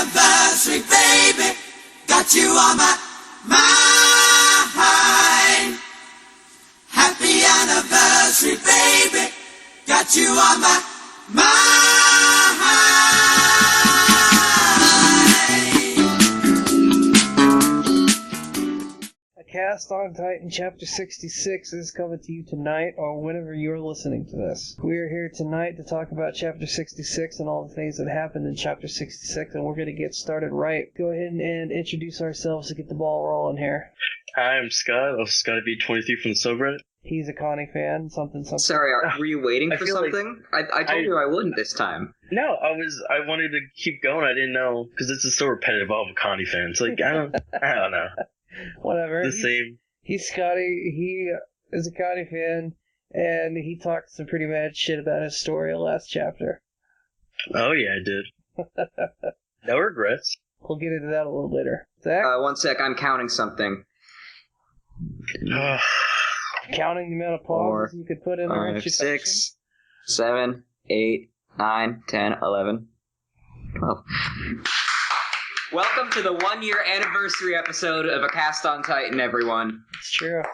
anniversary, baby. Got you on my mind. Happy anniversary, baby. Got you on my mind. Cast on Titan Chapter 66 is coming to you tonight, or whenever you're listening to this. We are here tonight to talk about Chapter 66 and all the things that happened in Chapter 66, and we're going to get started right. Go ahead and introduce ourselves to get the ball rolling here. Hi, I'm Scott of ScottyB23 from the subreddit. He's a Connie fan, something. Sorry, were you waiting for something? Like I told you I wouldn't this time. No, I wanted to keep going. I didn't know, because this is so repetitive. I'm a Connie fan. It's like, I don't know. Whatever. The same. He's Scotty. He is a Connie fan, and he talked some pretty mad shit about Historia last chapter. Oh, yeah, I did. No regrets. We'll get into that a little later. Zach? 1 sec, I'm counting something. Counting the amount of pauses you could put in our introduction. 6, 7, 8, 9, 10, 11, 12. Welcome to the 1-year anniversary episode of A Cast on Titan, everyone. It's true.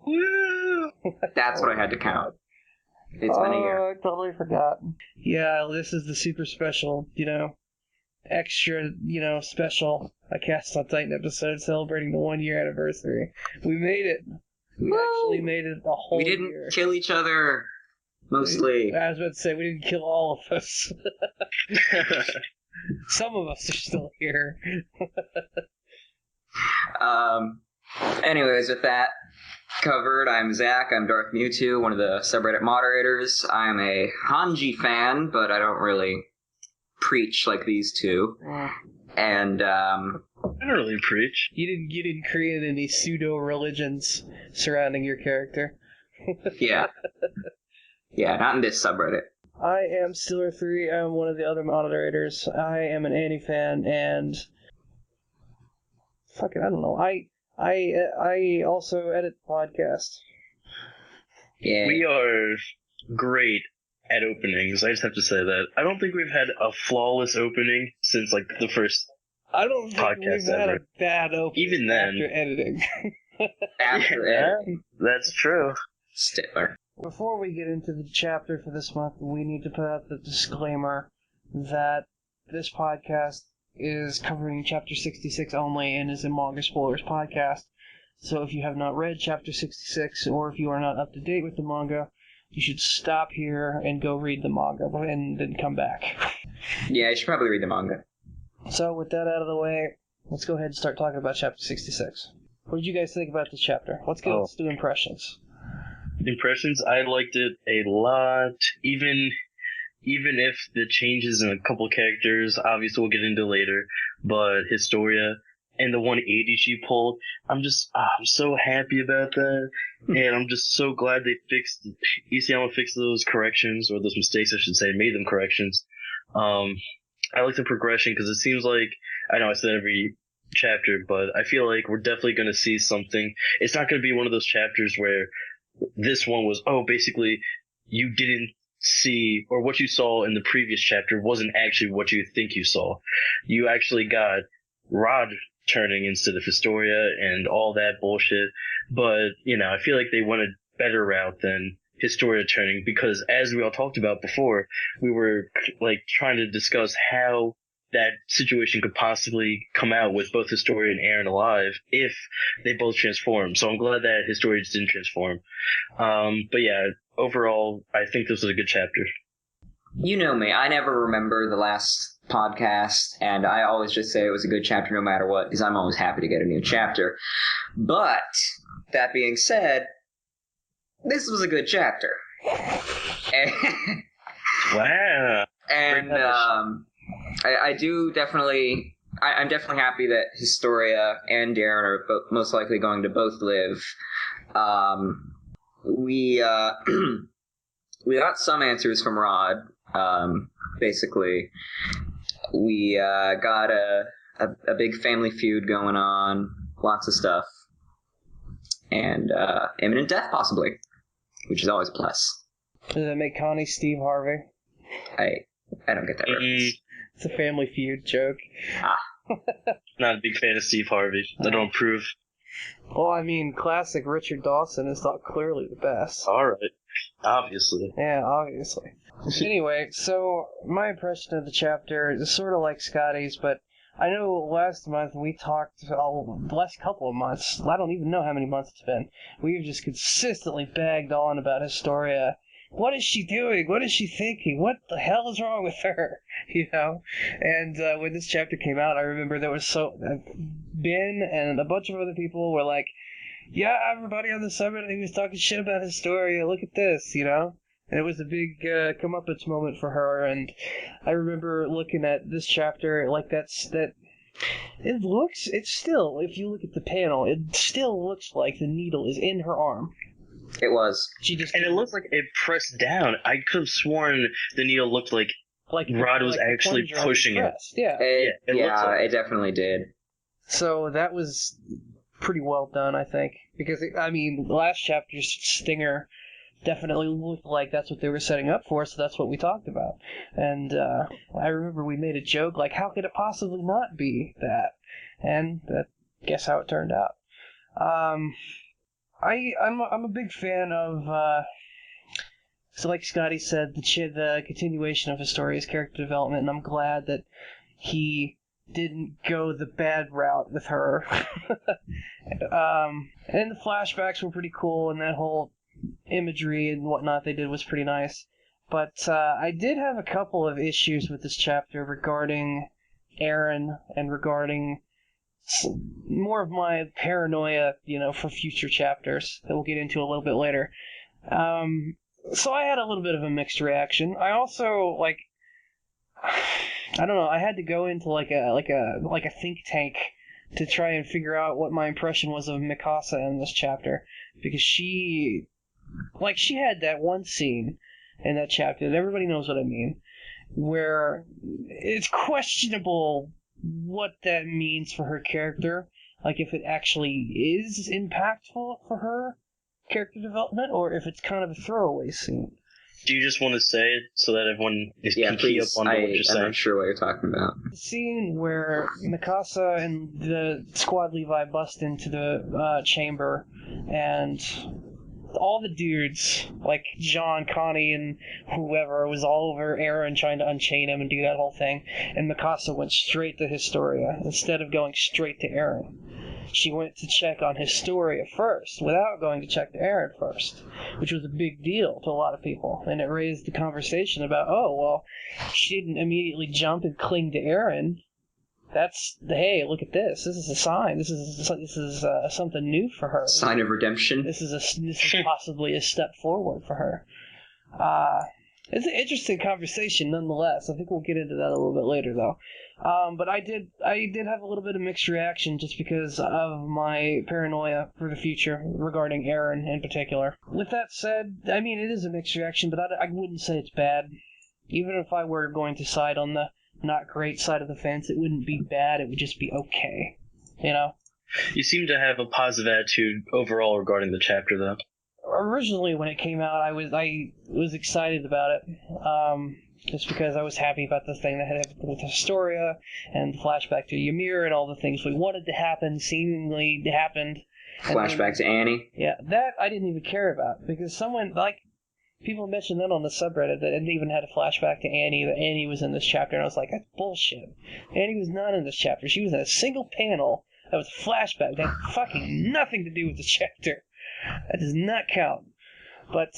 Woo! That's what I had to count. It's been a year. I totally forgot. Yeah, this is the super special, extra, special A Cast on Titan episode celebrating the 1-year anniversary. We made it. We actually made it a whole year. We didn't kill each other, mostly. I was about to say, we didn't kill all of us. Some of us are still here. Anyways, with that covered, I'm Zach. I'm Darth Mewtwo, one of the subreddit moderators. I'm a Hanji fan, but I don't really preach like these two. And I don't really preach. You didn't create any pseudo religions surrounding your character. Yeah. Yeah, not in this subreddit. I am Stiller3. I'm one of the other moderators. I am an Annie fan, and fuck it, I don't know. I also edit the podcast. Yeah. We are great at openings. I just have to say that. I don't think we've had a flawless opening since like the first I don't think we've had a bad opening even then after editing. After editing. That's true. Stiller. Before we get into the chapter for this month, we need to put out the disclaimer that this podcast is covering Chapter 66 only and is a Manga Spoilers podcast. So if you have not read Chapter 66, or if you are not up to date with the manga, you should stop here and go read the manga and then come back. Yeah, you should probably read the manga. So with that out of the way, let's go ahead and start talking about Chapter 66. What did you guys think about this chapter? Let's do impressions. Impressions, I liked it a lot, even if the changes in a couple characters, obviously we'll get into later, but Historia and the 180 she pulled, I'm so happy about that, and I'm just so glad they Isayama fixed those corrections, or those mistakes I should say, made them corrections. I like the progression, because it seems like, I know I said every chapter, but I feel like we're definitely going to see something. It's not going to be one of those chapters where this one was, basically you didn't see, or what you saw in the previous chapter wasn't actually what you think you saw. You actually got Rod turning instead of Historia and all that bullshit. But, I feel like they went a better route than Historia turning, because as we all talked about before, we were like trying to discuss how that situation could possibly come out with both Historia and Eren alive if they both transform. So I'm glad that Historia just didn't transform. But yeah, overall, I think this was a good chapter. You know me, I never remember the last podcast, and I always just say it was a good chapter no matter what, because I'm always happy to get a new chapter. But, that being said, this was a good chapter. Wow. And, I do definitely... I'm definitely happy that Historia and Darren are most likely going to both live. We got some answers from Rod. Basically, we got a big family feud going on, lots of stuff, and imminent death possibly, which is always a plus. Does that make Connie Steve Harvey? I don't get that reference. It's a Family Feud joke. Not a big fan of Steve Harvey. I don't approve. Well, I mean, classic Richard Dawson is not clearly the best. Alright. Obviously. Yeah, obviously. Anyway, so my impression of the chapter is sort of like Scotty's, but I know last month we talked, the last couple of months, I don't even know how many months it's been, we've just consistently bagged on about Historia. What is she doing? What is she thinking? What the hell is wrong with her? You know? And when this chapter came out, I remember there was Ben and a bunch of other people were like, yeah, everybody on the subreddit who was talking shit about Historia, look at this, you know? And it was a big comeuppance moment for her, and I remember looking at this chapter like that. It's still, if you look at the panel, it still looks like the needle is in her arm. It was. And it looked like it pressed down. I could have sworn the needle looked like Rod was actually pushing it. Yeah. It definitely did. So that was pretty well done, I think. Because, last chapter's stinger definitely looked like that's what they were setting up for, so that's what we talked about. And I remember we made a joke, like, how could it possibly not be that? And guess how it turned out. I'm a big fan of, so like Scotty said, the continuation of Historia's character development, and I'm glad that he didn't go the bad route with her. And the flashbacks were pretty cool, and that whole imagery and whatnot they did was pretty nice. But I did have a couple of issues with this chapter regarding Aaron and regarding more of my paranoia, for future chapters that we'll get into a little bit later. So I had a little bit of a mixed reaction. I also I don't know. I had to go into like a think tank to try and figure out what my impression was of Mikasa in this chapter, because she had that one scene in that chapter, and everybody knows what I mean, where it's questionable what that means for her character, like if it actually is impactful for her character development, or if it's kind of a throwaway scene. Do you just want to say it so that everyone can key up on what you're saying? I'm not sure what you're talking about. The scene where Mikasa and the squad Levi bust into the chamber, and all the dudes, like John, Connie, and whoever, was all over Aaron trying to unchain him and do that whole thing, and Mikasa went straight to Historia instead of going straight to Aaron. She went to check on Historia first, without going to check to Aaron first, which was a big deal to a lot of people, and it raised the conversation about, she didn't immediately jump and cling to Aaron. That's hey, look at this. This is a sign. This is something new for her. Sign of redemption. This is possibly a step forward for her. It's an interesting conversation, nonetheless. I think we'll get into that a little bit later, though. But I did have a little bit of mixed reaction just because of my paranoia for the future regarding Aaron in particular. With that said, it is a mixed reaction, but I wouldn't say it's bad. Even if I were going to side on the not great side of the fence, it wouldn't be bad, it would just be okay, You seem to have a positive attitude overall regarding the chapter, though. Originally, when it came out, I was excited about it, just because I was happy about the thing that had happened with Historia, and the flashback to Ymir, and all the things we wanted to happen, seemingly happened. Flashback to Annie? Yeah, that I didn't even care about, because people mentioned that on the subreddit, that it even had a flashback to Annie, that Annie was in this chapter, and I was like, that's bullshit. Annie was not in this chapter. She was in a single panel that was a flashback that had fucking nothing to do with the chapter. That does not count. But,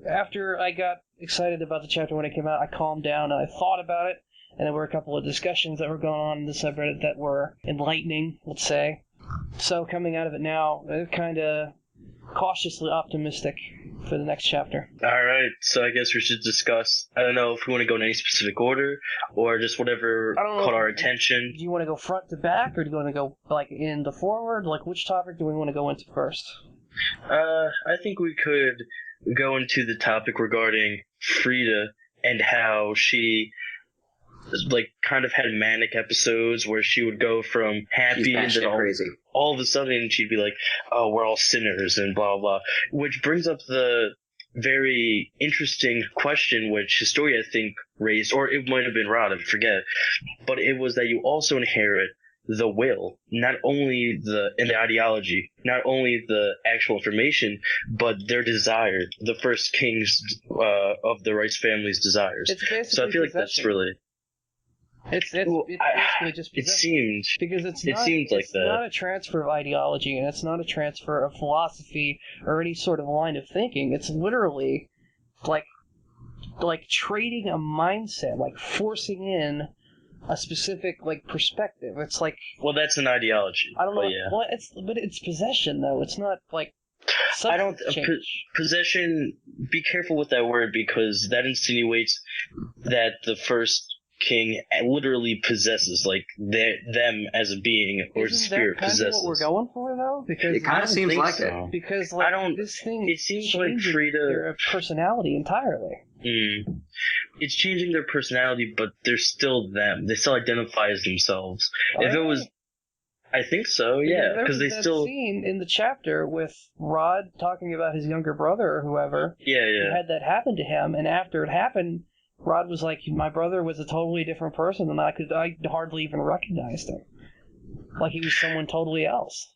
after I got excited about the chapter when it came out, I calmed down and I thought about it, and there were a couple of discussions that were going on in the subreddit that were enlightening, let's say. So coming out of it now, kind of cautiously optimistic for the next chapter. Alright, so I guess we should discuss, I don't know if we want to go in any specific order, or just whatever caught our attention. Do you want to go front to back, or do you want to go, in the forward? Which topic do we want to go into first? I think we could go into the topic regarding Frida, and how she kind of had manic episodes where she would go from happy and then all of a sudden she'd be like, oh, we're all sinners and blah blah, which brings up the very interesting question which Historia, I think, raised, or it might have been Rod, I forget, but it was that you also inherit the will, not only the ideology, not only the actual information, but their desire, the first kings of the Reiss family's desires. It's basically So I feel like that's really... It's basically just it possession. seemed Because it's that. Not a transfer of ideology, and it's not a transfer of philosophy or any sort of line of thinking. It's literally like trading a mindset, like forcing in a specific perspective. It's like, well, that's an ideology. I don't know. Yeah. Well, it's possession though. It's not like I don't change. Possession. Be careful with that word, because that insinuates that the first king literally possesses, like them as a being or Isn't spirit that kind possesses. of what we're going for though? Because it kind of seems like so. it. Because I don't. This thing. It seems like Frida. Their personality entirely. It's changing their personality, but they're still them. They still identify as themselves. If it was, I think so, yeah, because they still scene in the chapter with Rod talking about his younger brother or whoever. Yeah. Who had that happen to him, and after it happened, Rod was like, "My brother was a totally different person, and I hardly even recognized him. Like he was someone totally else."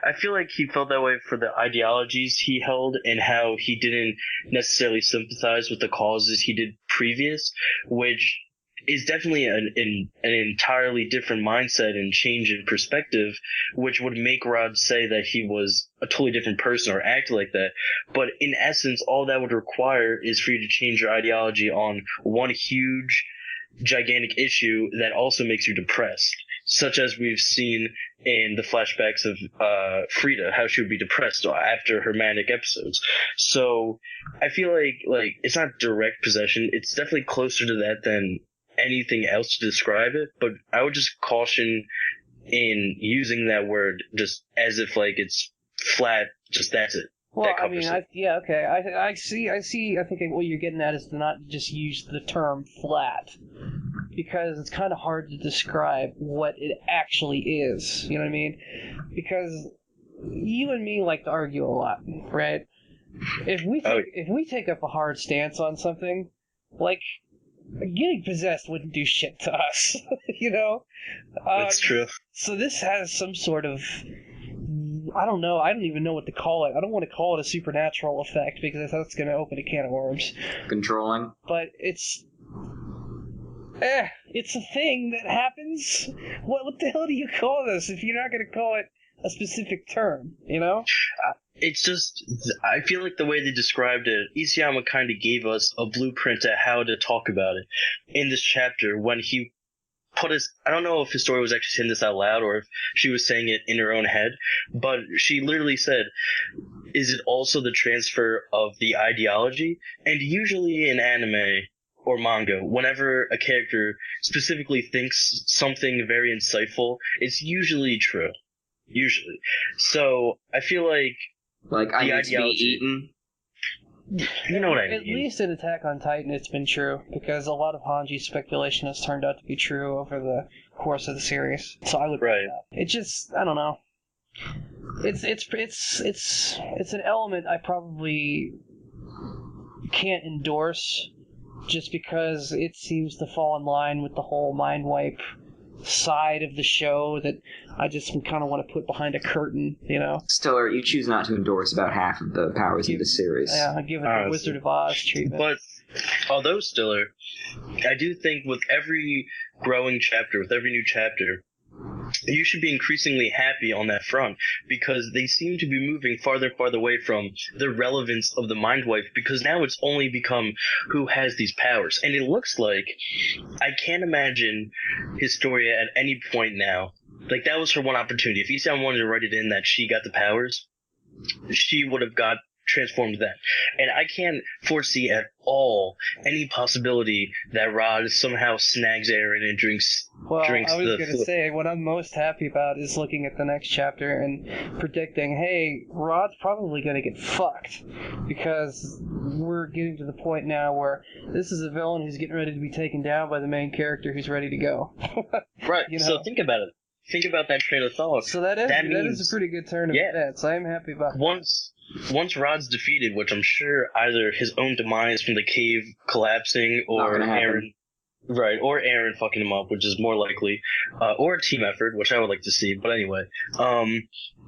I feel like he felt that way for the ideologies he held and how he didn't necessarily sympathize with the causes he did previous, which is definitely an entirely different mindset and change in perspective, which would make Rod say that he was a totally different person or act like that. But in essence, all that would require is for you to change your ideology on one huge, gigantic issue that also makes you depressed, such as we've seen in the flashbacks of Frida, how she would be depressed after her manic episodes. So I feel like it's not direct possession. It's definitely closer to that than anything else to describe it, but I would just caution in using that word just as if like it's flat, just that's it. Well, I mean, okay. I see. I think what you're getting at is to not just use the term flat, because it's kind of hard to describe what it actually is. You know what I mean? Because you and me like to argue a lot, right? If we take up a hard stance on something, like getting possessed wouldn't do shit to us, you know? That's true. So this has some sort of, I don't know, I don't even know what to call it. I don't want to call it a supernatural effect because that's going to open a can of worms. Controlling? But it's a thing that happens. What the hell do you call this if you're not going to call it a specific term, you know? It's just, I feel like the way they described it, Isayama kind of gave us a blueprint to how to talk about it in this chapter when he put us, I don't know if Historia was actually saying this out loud or if she was saying it in her own head, but she literally said, is it also the transfer of the ideology? And usually in anime or manga, whenever a character specifically thinks something very insightful, it's usually true. Usually. So I feel like I need to be eaten. You know what I mean. At least in Attack on Titan, it's been true, because a lot of Hanji's speculation has turned out to be true over the course of the series. So I would. Right. It just, I don't know. It's an element I probably can't endorse, just because it seems to fall in line with the whole mind wipe side of the show that I just kind of want to put behind a curtain, you know? Stiller, you choose not to endorse about half of the powers of the series. Yeah, I give it the Wizard of Oz treatment. But, although Stiller, I do think with every growing chapter, with every new chapter, you should be increasingly happy on that front, because they seem to be moving farther and farther away from the relevance of the mind wipe, because now it's only become who has these powers. And it looks like, I can't imagine Historia at any point now, like that was her one opportunity. If Isayama wanted to write it in that she got the powers, she would have got transformed then. And I can't foresee at all any possibility that Rod somehow snags Eren and drinks I was the going to say, what I'm most happy about is looking at the next chapter and predicting, hey, Rod's probably going to get fucked, because we're getting to the point now where this is a villain who's getting ready to be taken down by the main character who's ready to go. Right, you know? So think about it. Think about that train of thought. So that is a pretty good turn of events. I am happy about that. once Rod's defeated, which I'm sure either his own demise from the cave collapsing or Aaron, right, or Aaron fucking him up, which is more likely, or a team effort, which I would like to see. But anyway,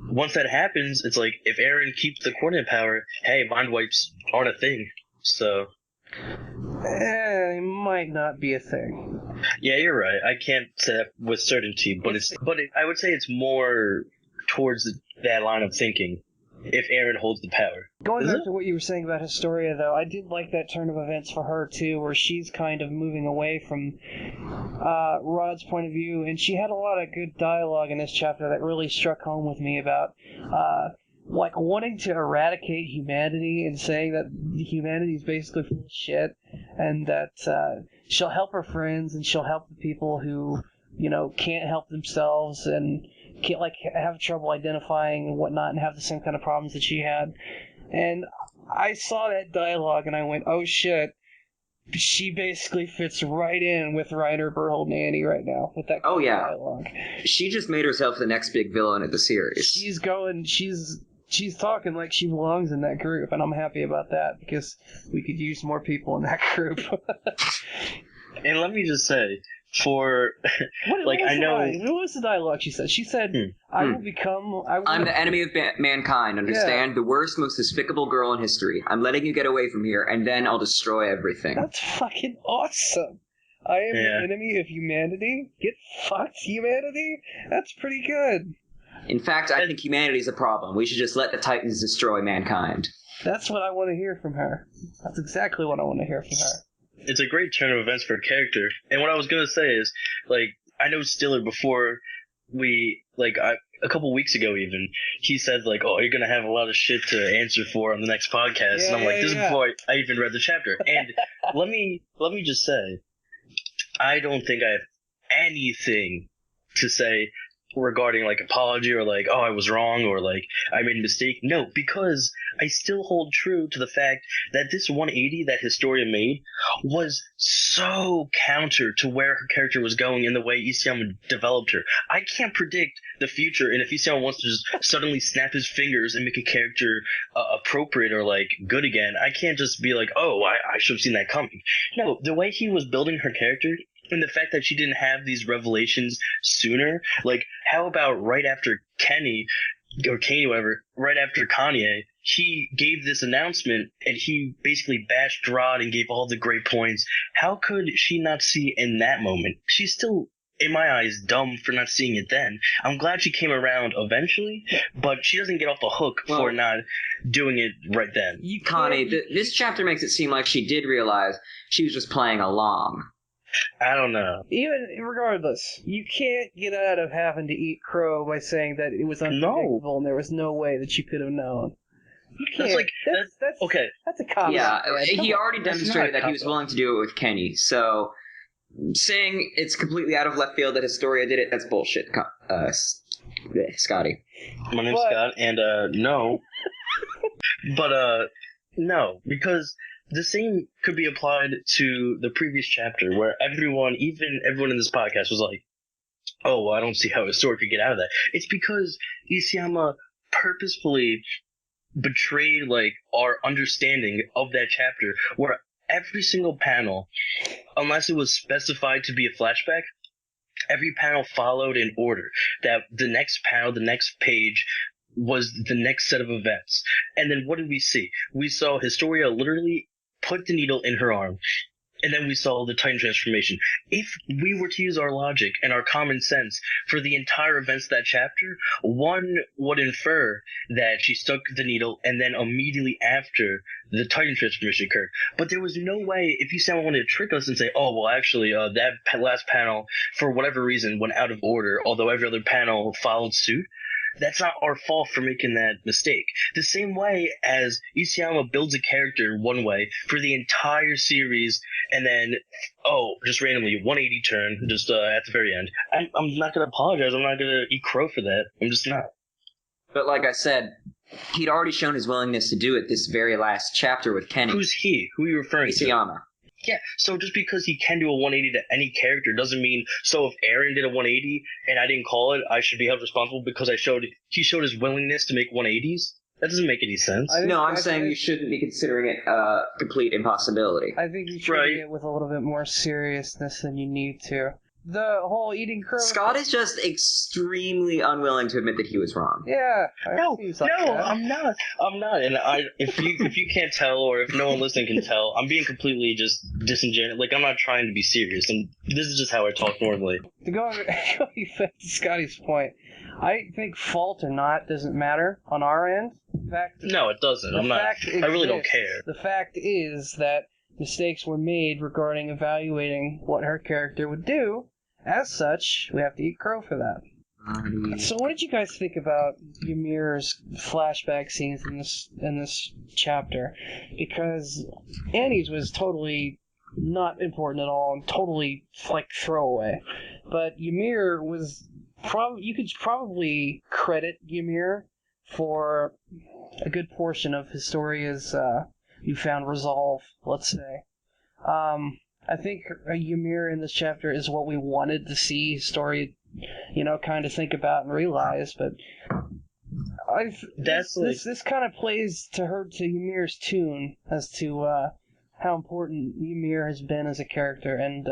once that happens, it's like if Aaron keeps the coordinate power, hey, mind wipes aren't a thing. So. It might not be a thing. Yeah, you're right. I can't say that with certainty, but I would say it's more towards that line of thinking. If Aaron holds the power. Going back to what you were saying about Historia, though, I did like that turn of events for her, too, where she's kind of moving away from Rod's point of view, and she had a lot of good dialogue in this chapter that really struck home with me about, wanting to eradicate humanity and saying that humanity is basically full of shit, and that she'll help her friends and she'll help the people who, can't help themselves and can't have trouble identifying and whatnot and have the same kind of problems that she had. And I saw that dialogue and I went, oh shit, she basically fits right in with Reiner, Berhold, and Annie right now with that kind of dialogue. She just made herself the next big villain of the series. She's talking like she belongs in that group, and I'm happy about that because we could use more people in that group. And let me just say, what was the dialogue she said? She said, I'm the enemy of mankind, understand? Yeah. The worst, most despicable girl in history. I'm letting you get away from here, and then I'll destroy everything. That's fucking awesome. I am the enemy of humanity? Get fucked, humanity? That's pretty good. In fact, I think humanity is a problem. We should just let the Titans destroy mankind. That's what I want to hear from her. That's exactly what I want to hear from her. It's a great turn of events for a character. And what I was going to say is, I know Stiller before a couple weeks ago even, he said, oh, you're going to have a lot of shit to answer for on the next podcast. Yeah, and I'm this is before I even read the chapter. And let me just say, I don't think I have anything to say regarding apology or oh, I was wrong or I made a mistake. No, because I still hold true to the fact that this 180 that Historia made was so counter to where her character was going in the way Isayama developed her. I can't predict the future, and if Isayama wants to just suddenly snap his fingers and make a character appropriate or good again, I can't just be oh, I should have seen that coming. No, the way he was building her character and the fact that she didn't have these revelations sooner, how about right after Kenny, or Kanye, whatever, right after Kanye, he gave this announcement and he basically bashed Rod and gave all the great points. How could she not see in that moment? She's still, in my eyes, dumb for not seeing it then. I'm glad she came around eventually, but she doesn't get off the hook for not doing it right then. Connie, this chapter makes it seem like she did realize she was just playing along. I don't know. Even regardless, you can't get out of having to eat crow by saying that it was unpredictable and there was no way that you could have known. You can't. That's okay. That's a comment. Yeah, he already demonstrated that he was willing to do it with Kenny. So saying it's completely out of left field that Historia did it, that's bullshit, Scotty. My name's Scott, and no. But no, because the same could be applied to the previous chapter where everyone in this podcast was oh, well, I don't see how a story could get out of that. It's because Isayama purposefully betrayed our understanding of that chapter where every single panel, unless it was specified to be a flashback, every panel followed in order. That the next panel, the next page was the next set of events. And then what did we see? We saw Historia literally put the needle in her arm, and then we saw the Titan transformation. If we were to use our logic and our common sense for the entire events of that chapter, one would infer that she stuck the needle and then immediately after the Titan transformation occurred. But there was no way, if you wanted to trick us and say, oh, well, actually, that last panel, for whatever reason, went out of order, although every other panel followed suit. That's not our fault for making that mistake. The same way as Isayama builds a character one way for the entire series, and then, just randomly, 180 turn, just at the very end. I'm not going to apologize. I'm not going to eat crow for that. I'm just not. But like I said, he'd already shown his willingness to do it this very last chapter with Kenny. Who's he? Who are you referring to? Isayama. Yeah, so just because he can do a 180 to any character doesn't mean, so if Aaron did a 180 and I didn't call it, I should be held responsible because he showed his willingness to make 180s? That doesn't make any sense. I'm saying you shouldn't be considering it a complete impossibility. I think you should treat it with a little bit more seriousness than you need to. The whole eating crow... Scott is just extremely unwilling to admit that he was wrong. Yeah. I'm not. And if you can't tell, or if no one listening can tell, I'm being completely just disingenuous. Like, I'm not trying to be serious, and this is just how I talk normally. To go to Scotty's point, I think fault or not doesn't matter on our end. In fact, no, it doesn't. I really don't care. The fact is that mistakes were made regarding evaluating what her character would do. As such, we have to eat crow for that. So what did you guys think about Ymir's flashback scenes in this chapter? Because Annie's was totally not important at all and totally like throwaway. But Ymir was you could probably credit Ymir for a good portion of Historia's newfound resolve, let's say. I think Ymir in this chapter is what we wanted to see Historia, kind of think about and realize, but this kind of plays to Ymir's tune as to how important Ymir has been as a character and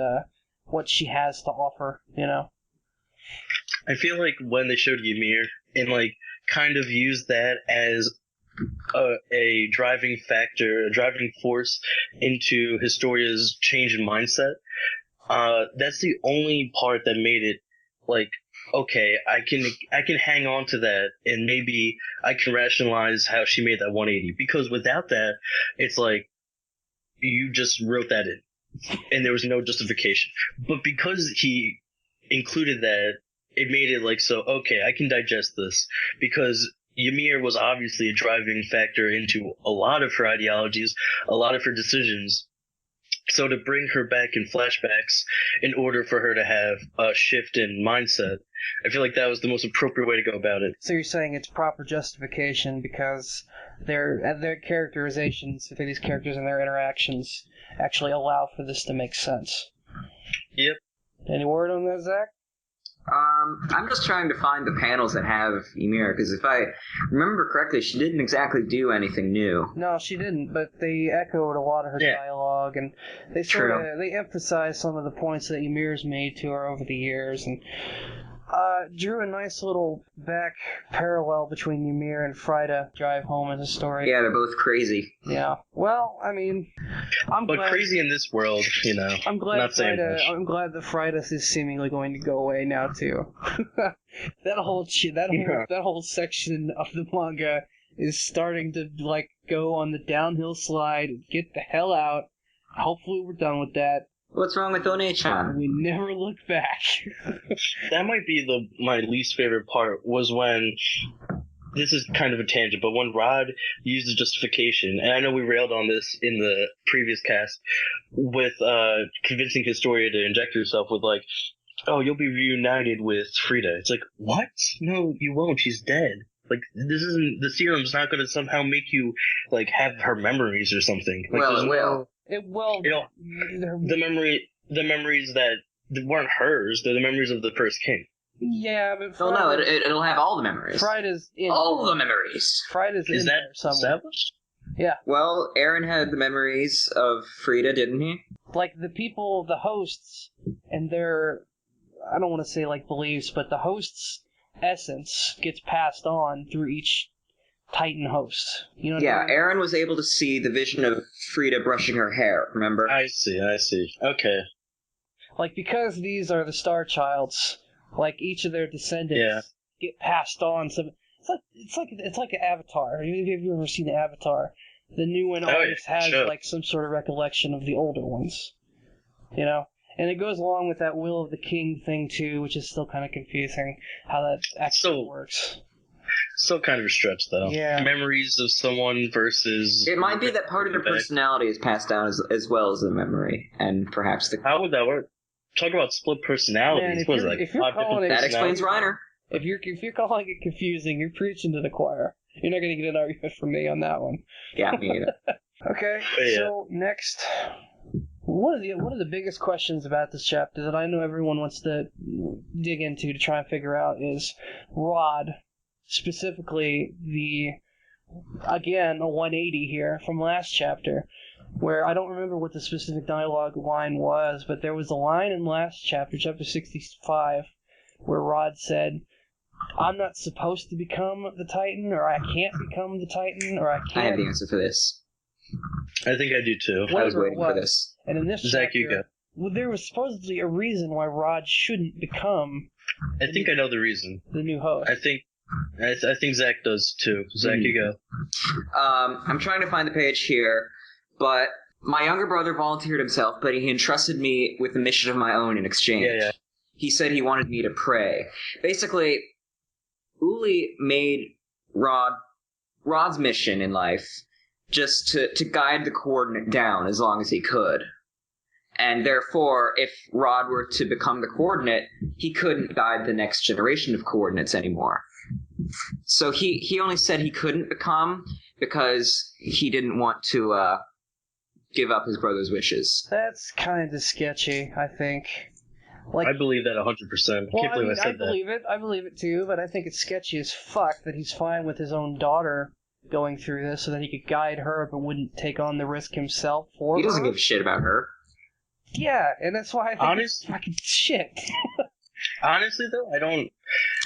what she has to offer, I feel like when they showed Ymir and kind of used that as a driving factor, a driving force into Historia's change in mindset, that's the only part that made it okay, I can hang on to that, and maybe I can rationalize how she made that 180, because without that, it's like you just wrote that in and there was no justification. But because he included that, it made it okay, I can digest this, because Ymir was obviously a driving factor into a lot of her ideologies, a lot of her decisions. So to bring her back in flashbacks in order for her to have a shift in mindset, I feel like that was the most appropriate way to go about it. So you're saying it's proper justification because their characterizations for these characters and their interactions actually allow for this to make sense. Yep. Any word on that, Zach? I'm just trying to find the panels that have Ymir, because if I remember correctly, she didn't exactly do anything new. No, she didn't, but they echoed a lot of her dialogue, and they emphasized some of the points that Ymir's made to her over the years, and drew a nice little back parallel between Ymir and Frida drive home in the story. Yeah, they're both crazy. Yeah. Well, I mean, I'm glad, crazy in this world, I'm glad that Frida is seemingly going to go away now too. that whole section of the manga is starting to go on the downhill slide. Get the hell out. Hopefully we're done with that. What's wrong with One-chan? We never look back. That might be my least favorite part, was when, this is kind of a tangent, but when Rod used the justification, and I know we railed on this in the previous cast, with convincing Historia to inject herself with oh, you'll be reunited with Frida. It's what? No, you won't. She's dead. This isn't, the serum's not going to somehow make you have her memories or something. It will. The memories that weren't hers, they're the memories of the first king. Yeah, but it'll have all the memories. Frida's in all the memories. Frida's in there somewhere. Established? Yeah. Well, Aaron had the memories of Frida, didn't he? The people, the hosts, and their, I don't want to say beliefs, but the host's essence gets passed on through each Titan host. You know what I mean? Aaron was able to see the vision of Frida brushing her hair, remember? I see. Okay. Because these are the Star Childs, each of their descendants get passed on. So it's like an Avatar. Have you ever seen Avatar? The new one always has some sort of recollection of the older ones. And it goes along with that Will of the King thing too, which is still kind of confusing how that actually works. Still kind of a stretch, though. Yeah. Memories of someone versus... It might be that part of their personality is passed down as well as the memory, and perhaps the... How would that work? Talk about split personalities. Man, that explains Reiner. If you're calling it confusing, you're preaching to the choir. You're not going to get an argument from me on that one. Yeah, me either. Okay, so next... One of the biggest questions about this chapter that I know everyone wants to dig into to try and figure out is Rod, specifically the again, a 180 here from last chapter, where I don't remember what the specific dialogue line was, but there was a line in last chapter, chapter 65, where Rod said, I'm not supposed to become the Titan, or I can't become the Titan, or I can't... I have the answer for this. I think I do too. I was waiting for this. And in this Zach, chapter, you go. well, there was supposedly a reason why Rod shouldn't become I think I know the reason. the new host. I think Zach does too. Zach, you go. I'm trying to find the page here, but my younger brother volunteered himself, but he entrusted me with a mission of my own in exchange. Yeah. He said he wanted me to pray. Basically, Uli made Rod's mission in life just to guide the coordinate down as long as he could. And therefore, if Rod were to become the coordinate, he couldn't guide the next generation of coordinates anymore. So he only said he couldn't become because he didn't want to give up his brother's wishes. That's kind of sketchy, I think. Like, I believe that 100%. well, Can't believe I said believe it. I believe it too, but I think it's sketchy as fuck that he's fine with his own daughter going through this so that he could guide her but wouldn't take on the risk himself for her. He doesn't give a shit about her. Yeah, and that's why I think it's fucking shit. Honestly, though, I don't...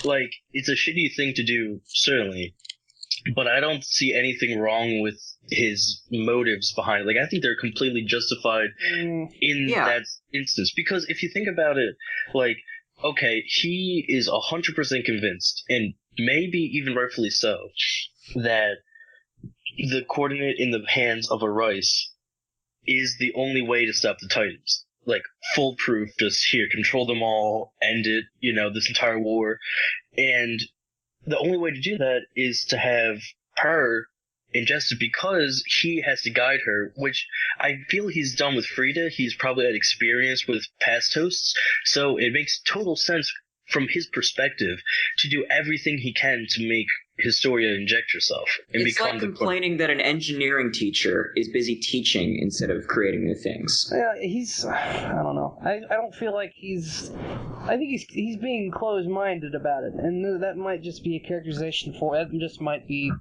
Like, it's a shitty thing to do, certainly, but I don't see anything wrong with his motives behind it. Like, I think they're completely justified in that instance. Because if you think about it, like, okay, he is 100% convinced, and maybe even rightfully so, that the coordinate in the hands of a Reiss is the only way to stop the Titans. Like, foolproof, just here, control them all, end it, this entire war. And the only way to do that is to have her ingested because he has to guide her, which I feel he's done with Frida. He's probably had experience with past hosts, so it makes total sense from his perspective to do everything he can to make Historia inject herself and it's become like complaining that an engineering teacher is busy teaching instead of creating new things. Yeah, I don't know. I don't feel like I think he's being closed-minded about it, and that might just be a characterization that just might be,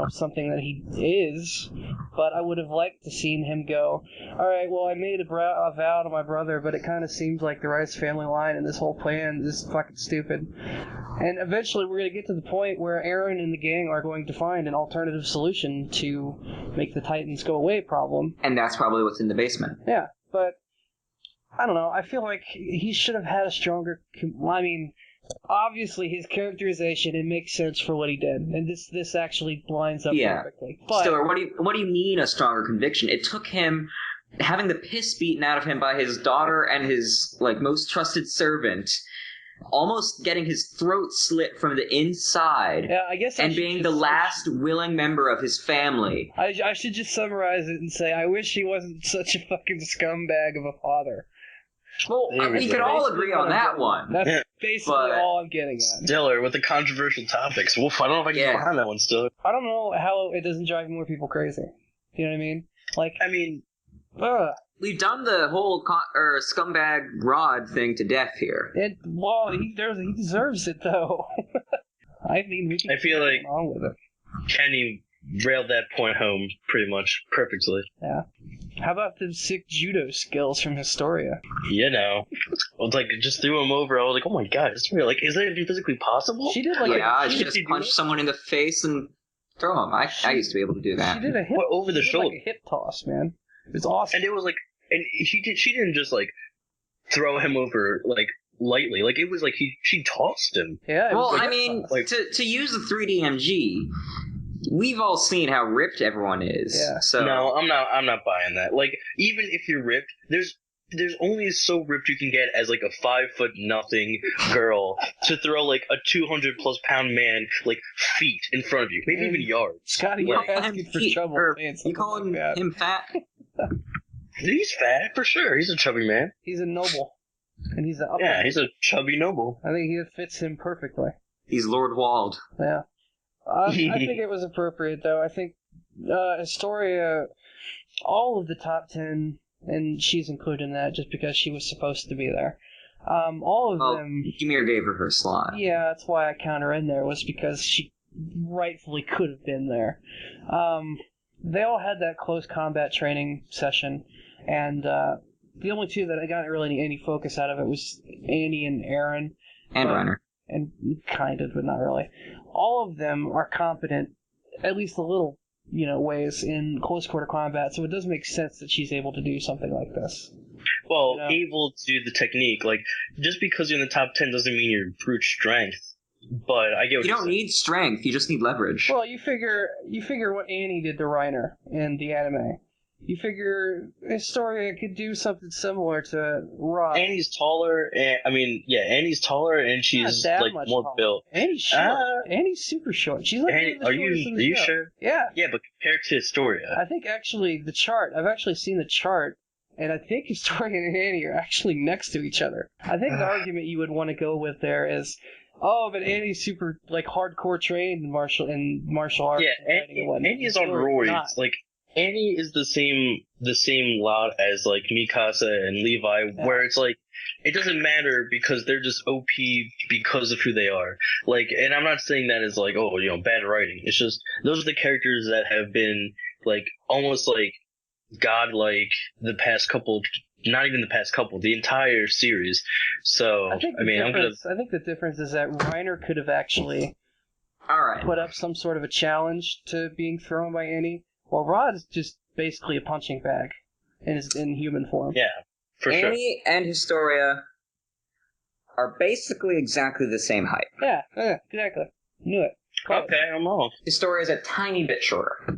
something that he is, but I would have liked to seen him go, alright, well, I made a vow to my brother, but it kind of seems like the Reiss family line and this whole plan is fucking stupid. And eventually we're going to get to the point where Aaron and the gang are going to find an alternative solution to make the Titans go away problem. And that's probably what's in the basement. Yeah, but I don't know. I feel like he should have had a stronger... obviously his characterization, it makes sense for what he did, and this actually lines up perfectly. But Stiller, what do you mean a stronger conviction? It took him having the piss beaten out of him by his daughter and his most trusted servant, almost getting his throat slit from the inside, I guess and being the last willing member of his family. I should just summarize it and say I wish he wasn't such a fucking scumbag of a father. Well, we could all agree on that one. That's basically all I'm getting at. Stiller, with the controversial topics. Wolf, I don't know if I can get behind that one, Stiller. I don't know how it doesn't drive more people crazy. You know what I mean? We've done the whole scumbag Rod thing to death here. He deserves it, though. I feel like on with it. Kenny railed that point home pretty much perfectly. Yeah. How about the sick judo skills from Historia? Just threw him over. I was like, oh my god, is that even physically possible? She did she just punched someone in the face and throw him. I used to be able to do that. She did a hip over the shoulder. Like a hip toss, man. It was awesome. And it was she didn't just throw him over lightly. It was she tossed him. Yeah. Well, to use the 3D MG, we've all seen how ripped everyone is. Yeah. So no, I'm not buying that. Even if you're ripped, there's only so ripped you can get as a 5'0" girl to throw a 200+ pound man feet in front of you, maybe even yards. Scotty, you're asking for trouble. You calling him fat? He's fat for sure. He's a chubby man. He's a noble, and he's he's a chubby noble. I think he fits him perfectly. He's Lord Wald. Yeah. I think it was appropriate, though. I think Historia, all of the top 10, and she's included in that just because she was supposed to be there. All of them... Yumiya gave her slot. Yeah, that's why I count her in there, was because she rightfully could have been there. They all had that close combat training session, and the only two that I got really any focus out of it was Annie and Aaron. And Reiner. And kind of, but not really. All of them are competent, at least a little, ways in close quarter combat, so it does make sense that she's able to do something like this. Well, able to do the technique. Like, just because you're in the top 10 doesn't mean you're brute strength. But I get what you don't need strength, you just need leverage. Well, you figure what Annie did to Reiner in the anime. You figure Historia could do something similar to Rod. Annie's taller, Annie's taller, and she's like more taller. Built. Annie's short. Annie's super short. She's like Annie, are you sure? Yeah. Yeah, but compared to Historia, I think actually the chart. I've actually seen the chart, and I think Historia and Annie are actually next to each other. I think the argument you would want to go with there is, oh, but Annie's super like hardcore trained in martial arts. Yeah, Annie's on roids. Like, Annie is the same lot as like Mikasa and Levi, where it's like it doesn't matter because they're just OP because of who they are. Like, and I'm not saying that as like, bad writing. It's just those are the characters that have been like almost like godlike the past couple. Not even the past couple, the entire series. So I think the difference is that Reiner could have actually put up some sort of a challenge to being thrown by Annie. Well, Rod's just basically a punching bag in human form. Yeah, for sure. Annie and Historia are basically exactly the same height. Yeah, exactly. Knew it. Okay, I'm wrong. Historia's a tiny bit shorter.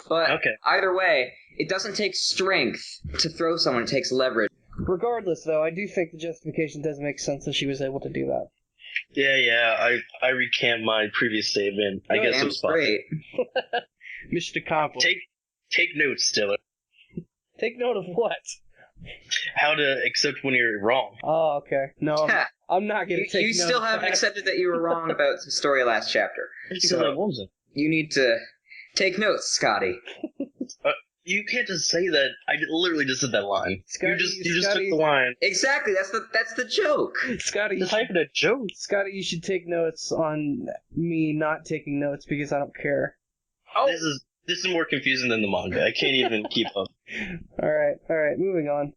But either way, it doesn't take strength to throw someone, it takes leverage. Regardless, though, I do think the justification does make sense that she was able to do that. Yeah, I recant my previous statement. I guess it was great. Mission accomplished. Take notes, Stiller. Take note of what? How to accept when you're wrong. Oh, okay. No, I'm not going to take notes. You still haven't accepted that you were wrong about the story last chapter. Because I wasn't. You need to take notes, Scotty. You can't just say that. I literally just said that line. Scotty, you just took the line. Exactly. That's the joke. Scotty, the type of a joke. Scotty, you should take notes on me not taking notes because I don't care. Oh, this is more confusing than the manga. I can't even keep up. All right. Moving on.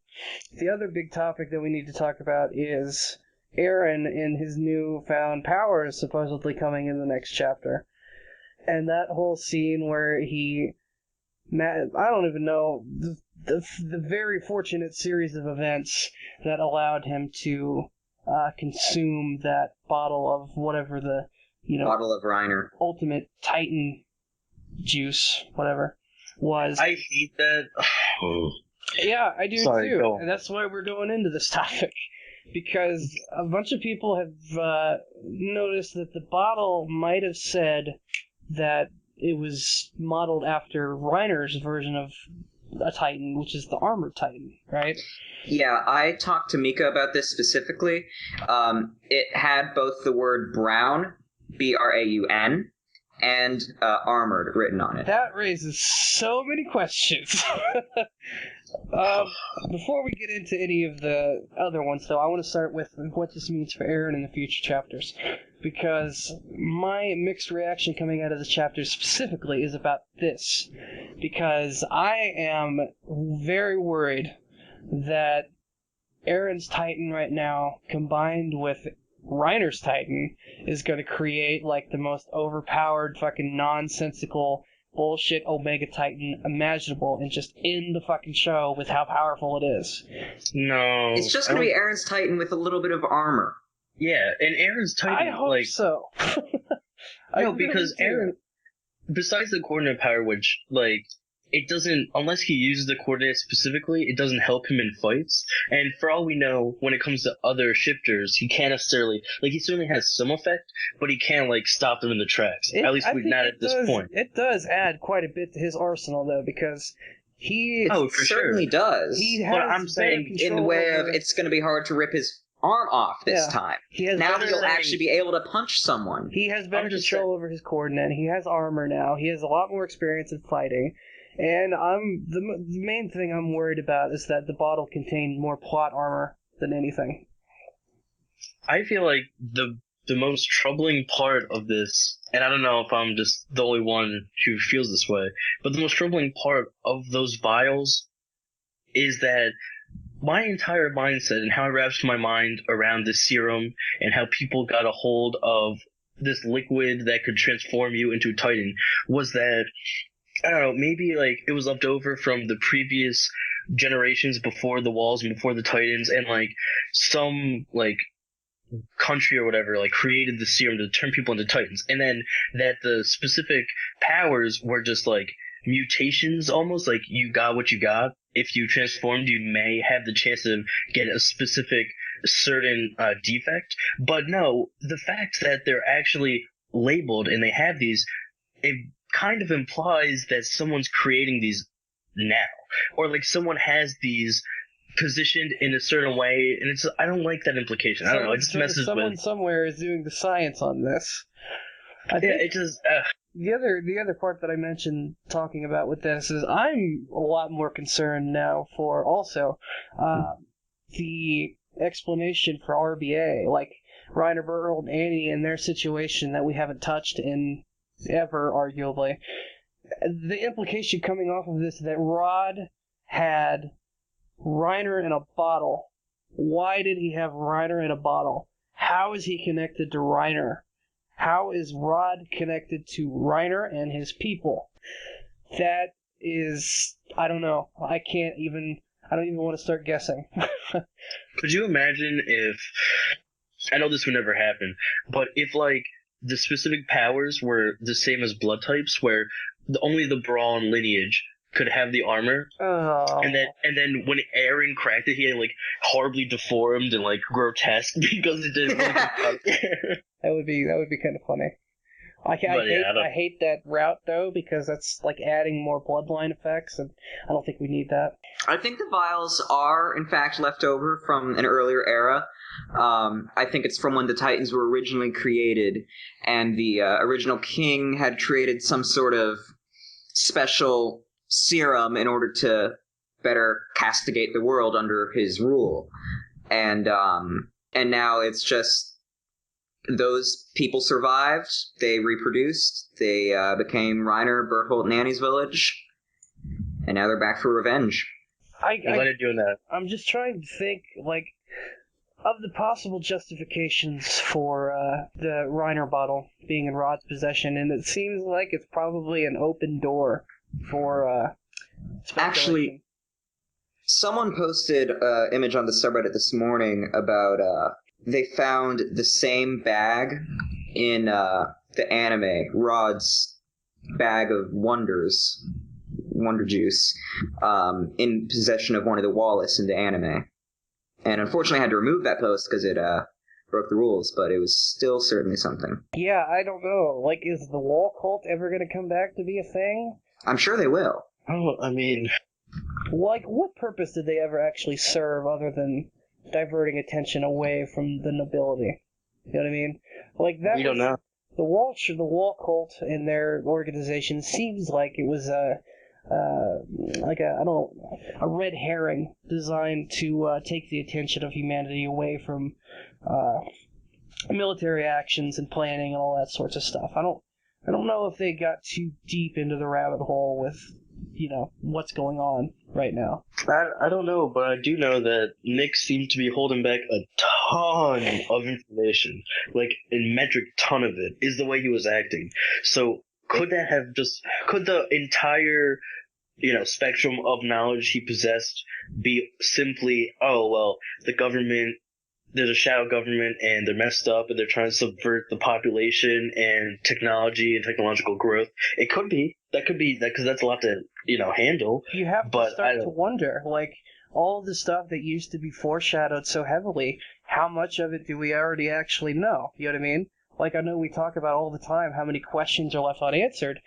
The other big topic that we need to talk about is Eren and his newfound powers supposedly coming in the next chapter, and that whole scene where I don't even know, the very fortunate series of events that allowed him to consume that bottle of whatever the bottle of Reiner, ultimate Titan juice, whatever was. I hate that. Yeah, I do too, go. and that's why we're going into this topic, because a bunch of people have noticed that the bottle might have said that it was modeled after Reiner's version of a Titan, which is the Armored Titan, right? Yeah, I talked to Mika about this specifically. It had both the word brown, Braun, and armored written on it. That raises so many questions. Before we get into any of the other ones, though, I want to start with what this means for Eren in the future chapters. Because my mixed reaction coming out of the chapter specifically is about this. Because I am very worried that Eren's Titan right now, combined with Reiner's Titan, is going to create like the most overpowered fucking nonsensical bullshit Omega Titan imaginable and just end the fucking show with how powerful it is. No. It's just going to be Eren's Titan with a little bit of armor. Yeah, and Eren's Titan, I hope so. No, because Eren, besides the coordinate power, which, like, it doesn't, unless he uses the coordinates specifically, it doesn't help him in fights. And for all we know, when it comes to other shifters, he can't necessarily, like, he certainly has some effect, but he can't, like, stop them in the tracks. At least not at this point. It does add quite a bit to his arsenal, though, because he... certainly does. He has but I'm saying, in the way of, it's going to be hard to rip his arm off this time. Now he'll actually be able to punch someone. He has better control over his coordinate. He has armor now. He has a lot more experience in fighting. And the main thing I'm worried about is that the bottle contained more plot armor than anything. I feel like the the most troubling part of this, and I don't know if I'm just the only one who feels this way, but the most troubling part of those vials is that my entire mindset and how I wrapped my mind around this serum and how people got a hold of this liquid that could transform you into a Titan was that, I don't know, maybe like it was left over from the previous generations before the walls and before the Titans, and like some like country or whatever like created the serum to turn people into Titans, and then that the specific powers were just like mutations, almost like you got what you got. If you transformed, you may have the chance to get a specific certain defect, but no, the fact that they're actually labeled and they have these, it kind of implies that someone's creating these now, or like someone has these positioned in a certain way, and it's, I don't like that implication. I don't know, it just messes someone with... somewhere is doing the science on this. I think it just... The other part that I mentioned talking about with this is I'm a lot more concerned now for also the explanation for RBA, like Reiner, Bertold, and Annie and their situation that we haven't touched in ever, arguably. The implication coming off of this is that Rod had Reiner in a bottle. Why did he have Reiner in a bottle? How is he connected to Reiner? How is Rod connected to Reiner and his people? That is, I don't know. I don't even want to start guessing. Could you imagine if, I know this would never happen, but if like the specific powers were the same as blood types, where only the Braun lineage could have the armor, and then when Aaron cracked it, he had like horribly deformed and like grotesque because it didn't really come That would be kind of funny. I hate that route though, because that's like adding more bloodline effects, and I don't think we need that. I think the vials are in fact left over from an earlier era. I think it's from when the Titans were originally created, and the original king had created some sort of special serum in order to better castigate the world under his rule, and now it's just those people survived, they reproduced, they became Reiner, Bertolt, and Annie's village, and now they're back for revenge. I'm glad you're doing that. I'm just trying to think, like, of the possible justifications for the Reiner bottle being in Rod's possession, and it seems like it's probably an open door for speculation. Actually, someone posted an image on the subreddit this morning about they found the same bag in the anime, Rod's bag of wonder juice, in possession of one of the Wallace in the anime. And unfortunately I had to remove that post because it broke the rules, but it was still certainly something. Yeah, I don't know. Like, is the Wall Cult ever going to come back to be a thing? I'm sure they will. Oh, I mean... Like, what purpose did they ever actually serve other than diverting attention away from the nobility? You know what I mean? Like, that we don't know. The Wall Cult and their organization seems like it was a red herring designed to take the attention of humanity away from military actions and planning and all that sorts of stuff. I don't know if they got too deep into the rabbit hole with, what's going on right now. I don't know, but I do know that Nick seemed to be holding back a ton of information, like a metric ton of it, is the way he was acting. So could the entire, spectrum of knowledge he possessed be simply, oh, well, the government, there's a shadow government and they're messed up and they're trying to subvert the population and technology and technological growth? It could be. That could be, because that's a lot to, handle. You have to start to wonder, like, all of the stuff that used to be foreshadowed so heavily, how much of it do we already actually know? You know what I mean? Like, I know we talk about all the time how many questions are left unanswered.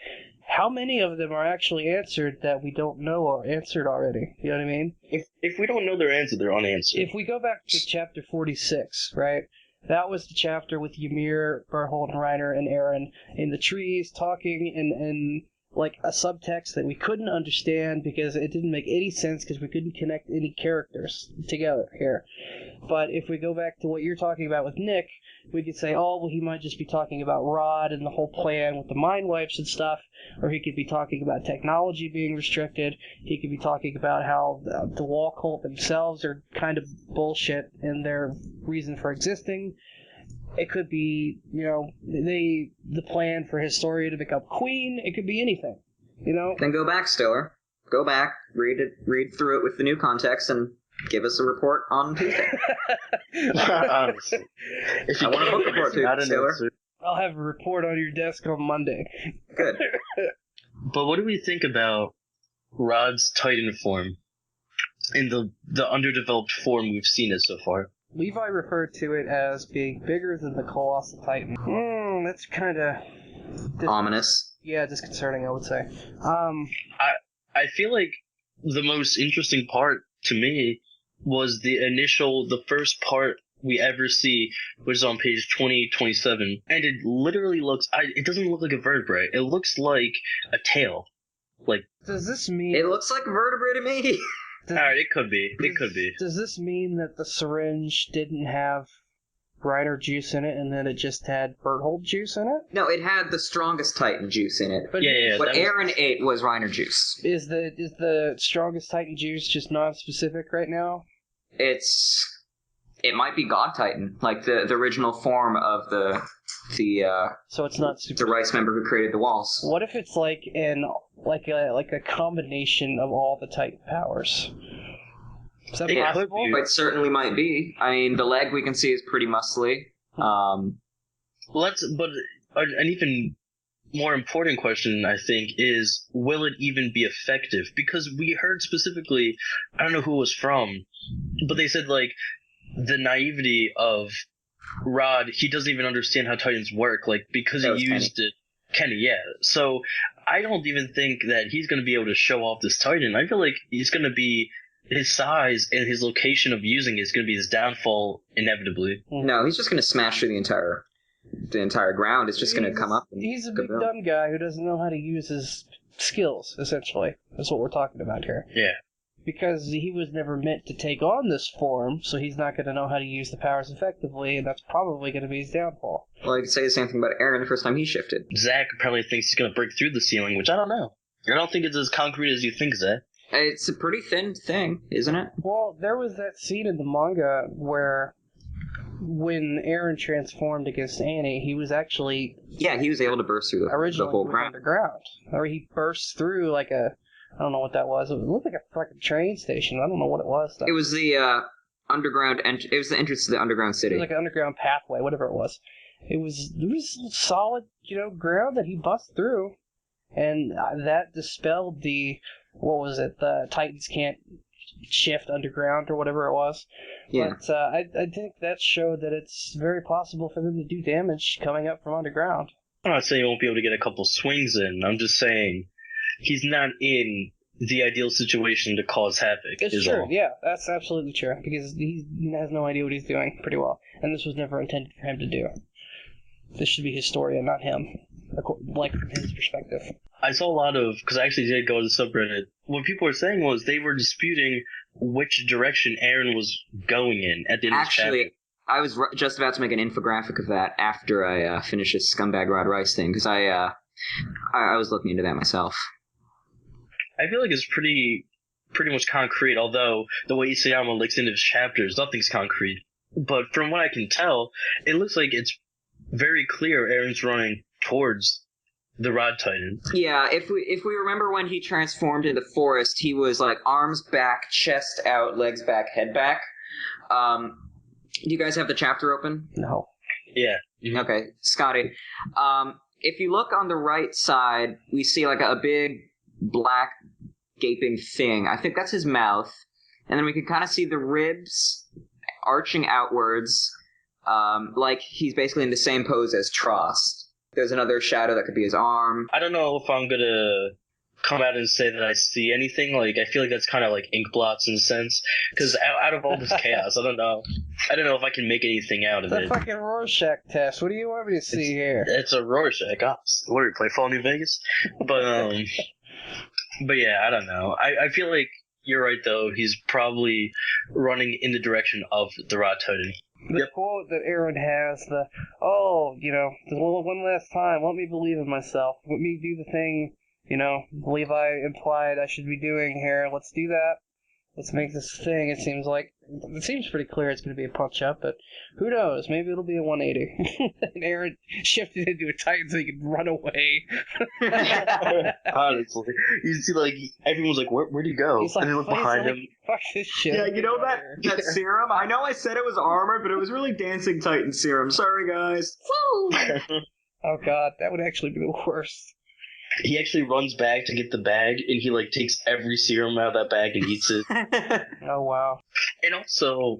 How many of them are actually answered that we don't know are answered already? You know what I mean? If we don't know their answer, they're unanswered. If we go back to chapter 46, right? That was the chapter with Ymir, Bertolt, and Reiner, and Aaron in the trees talking and like a subtext that we couldn't understand because it didn't make any sense because we couldn't connect any characters together here. But if we go back to what you're talking about with Nick, we could say, oh, well, he might just be talking about Rod and the whole plan with the mind wipes and stuff, or he could be talking about technology being restricted. He could be talking about how the Wall Cult themselves are kind of bullshit in their reason for existing. It could be, the plan for Historia to become queen. It could be anything, Then go back, Stiller. Go back, read through it with the new context, and give us a report on Tuesday. Honestly. I want a book report, too, Stiller. I'll have a report on your desk on Monday. Good. But what do we think about Rod's Titan form in the underdeveloped form we've seen it so far? Levi referred to it as being bigger than the Colossal Titan. That's kind of... ominous. Yeah, disconcerting, I would say. I feel like the most interesting part to me was the first part we ever see, which is on page 2027. And it literally it doesn't look like a vertebrae. It looks like a tail. Like, does this mean... It looks like a vertebrae to me. Alright, it could be. Does this mean that the syringe didn't have Reiner juice in it and then it just had Berthold juice in it? No, it had the strongest Titan juice in it. But what Aaron ate was Reiner juice. Is the strongest Titan juice just non-specific right now? It might be God Titan, like the original form of the so it's not super... the Reiss member who created the walls. What if it's like a combination of all the Titan powers? Is that possible? It certainly might be. I mean, the leg we can see is pretty muscly. But an even more important question, I think, is will it even be effective? Because we heard specifically, I don't know who it was from, but they said, like, the naivety of Rod, he doesn't even understand how Titans work, like, because he used it. Kenny, yeah. So I don't even think that he's going to be able to show off this Titan. I feel like he's going to be, his size and his location of using it is going to be his downfall inevitably. No, he's just going to smash through the entire ground. It's just going to come up. He's a big dumb guy who doesn't know how to use his skills, essentially. That's what we're talking about here. Yeah. Because he was never meant to take on this form, so he's not going to know how to use the powers effectively, and that's probably going to be his downfall. Well, I could say the same thing about Aaron the first time he shifted. Zach probably thinks he's going to break through the ceiling, which I don't know. I don't think it's as concrete as you think, Zach. It's a pretty thin thing, isn't it? Well, there was that scene in the manga where when Aaron transformed against Annie, he was actually... Yeah, he was able to burst through the whole ground. Underground. Or he burst through like a... I don't know what that was. It looked like a fucking train station. I don't know what it was. It was the underground... It was the entrance to the underground city. It was like an underground pathway, whatever it was. It was solid, ground that he busted through. And that dispelled the... What was it? The Titans can't shift underground or whatever it was. Yeah. But I think that showed that it's very possible for them to do damage coming up from underground. I'm not saying he won't be able to get a couple swings in. I'm just saying he's not in the ideal situation to cause havoc. It's true, yeah. That's absolutely true. Because he has no idea what he's doing pretty well. And this was never intended for him to do. This should be Historia, not him. Like, from his perspective. I saw a lot of, because I actually did go to the subreddit, what people were saying was they were disputing which direction Aaron was going in at the end of the chapter. Actually, I was just about to make an infographic of that after I finished this Scumbag Rod Reiss thing, because I was looking into that myself. I feel like it's pretty much concrete, although the way Isayama looks into his chapters, nothing's concrete. But from what I can tell, it looks like it's very clear Aaron's running towards the Rod Titan. Yeah, if we remember when he transformed into the forest, he was like arms back, chest out, legs back, head back. Do you guys have the chapter open? No. Yeah. Mm-hmm. Okay, Scotty. If you look on the right side, we see like a big black gaping thing. I think that's his mouth. And then we can kind of see the ribs arching outwards, like he's basically in the same pose as Trost. There's another shadow that could be his arm. I don't know if I'm gonna come out and say that I see anything. Like, I feel like that's kind of like ink blots in a sense. Because out of all this chaos, I don't know if I can make anything out of It's it. a fucking Rorschach test. What do you want me to see here? It's a Rorschach. What do we play, Fall New Vegas? But yeah, I don't know. I feel like you're right, though. He's probably running in the direction of the Rod Titan. The quote that Aaron has, one last time, let me believe in myself. Let me do the thing, Levi implied I should be doing here. Let's do that. Let's make this thing. It seems pretty clear it's going to be a punch-up, but who knows? Maybe it'll be a 180. And Aaron shifted into a Titan so he could run away. Honestly. You see, like, everyone's like, where'd he go? He's like, and they look behind him. Fuck this shit. Yeah, you know that serum? I know I said it was armor, but it was really Dancing Titan serum. Sorry, guys. Oh god, that would actually be the worst. He actually runs back to get the bag, and he, like, takes every serum out of that bag and eats it. Oh, wow. And also,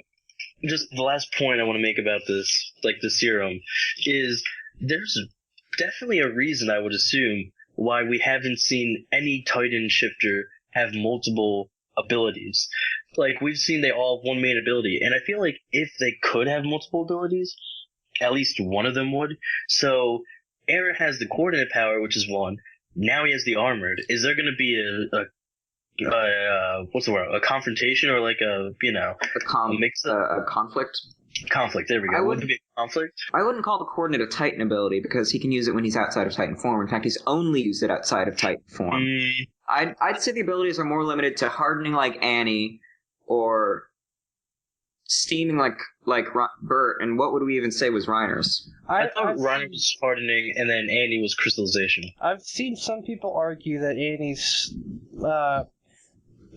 just the last point I want to make about this, like, the serum, is there's definitely a reason, I would assume, why we haven't seen any Titan shifter have multiple abilities. Like, we've seen they all have one main ability, and I feel like if they could have multiple abilities, at least one of them would. So, Aaron has the coordinate power, which is one. Now he has the armored. Is there going to be a what's the word? A confrontation or like a mix-up? A conflict? Conflict, there we go. Would it be a conflict? I wouldn't call the coordinate a Titan ability because he can use it when he's outside of Titan form. In fact, he's only used it outside of Titan form. I'd say the abilities are more limited to hardening like Annie or steaming like Bert, and what would we even say was Reiner's? I thought Reiner was hardening, and then Annie was crystallization. I've seen some people argue that Annie's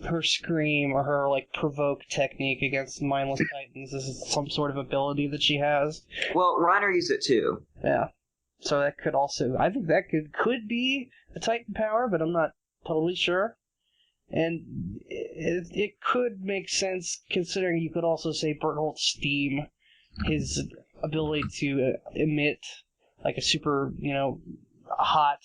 her scream or her like provoke technique against mindless Titans is some sort of ability that she has. Well, Reiner used it too. Yeah, so that could also, I think that could be a Titan power, but I'm not totally sure. And it could make sense, considering you could also say Bertholdt Steam, his ability to emit like a super, hot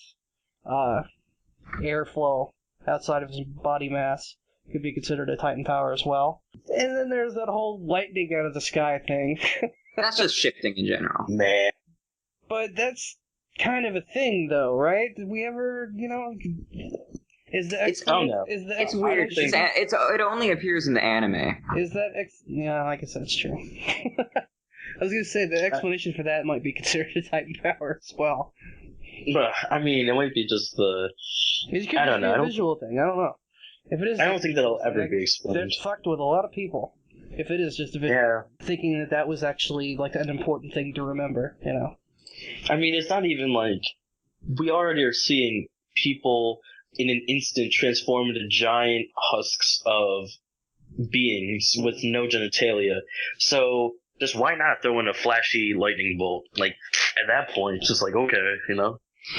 airflow outside of his body mass could be considered a Titan power as well. And then there's that whole lightning out of the sky thing. That's just shifting in general. Man. But that's kind of a thing, though, right? Did we ever, Is the it's weird. It only appears in the anime. Is that yeah, I guess that's true. I was gonna say the explanation for that might be considered a Titan power as well. But I mean, it might be just the. I don't know. A visual thing. I don't know. If it is, I don't think that'll ever be explained. It's fucked with a lot of people. If it is just a visual, thinking that was actually like an important thing to remember, I mean, it's not even like we already are seeing people in an instant transform into giant husks of beings with no genitalia. So just why not throw in a flashy lightning bolt? Like, at that point, it's just like, okay,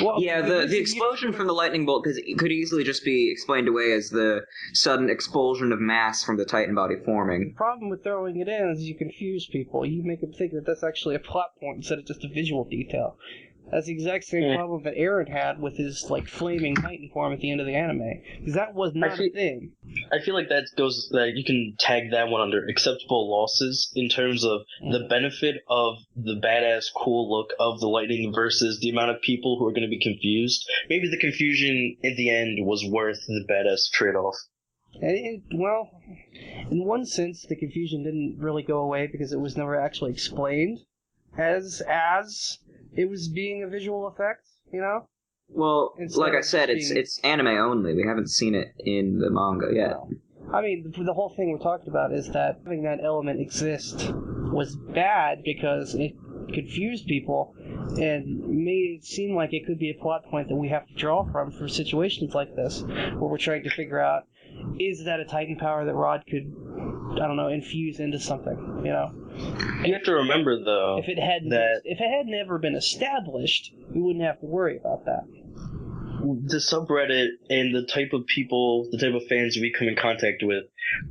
Well, yeah, the explosion from the lightning bolt could easily just be explained away as the sudden expulsion of mass from the Titan body forming. The problem with throwing it in is you confuse people. You make them think that that's actually a plot point instead of just a visual detail. That's the exact same problem that Aaron had with his flaming Titan form at the end of the anime, because that was not a thing. I feel like that you can tag that one under acceptable losses in terms of the benefit of the badass cool look of the lightning versus the amount of people who are going to be confused. Maybe the confusion at the end was worth the badass trade-off. Well, in one sense, the confusion didn't really go away because it was never actually explained as it was being a visual effect, Well, like I said, it's anime only. We haven't seen it in the manga yet. I mean, the whole thing we're talking about is that having that element exist was bad because it confused people and made it seem like it could be a plot point that we have to draw from for situations like this, where we're trying to figure out, is that a Titan power that Rod could, infuse into something, You have to remember, though, if it had never been established, we wouldn't have to worry about that. the subreddit and the type of people, the type of fans we come in contact with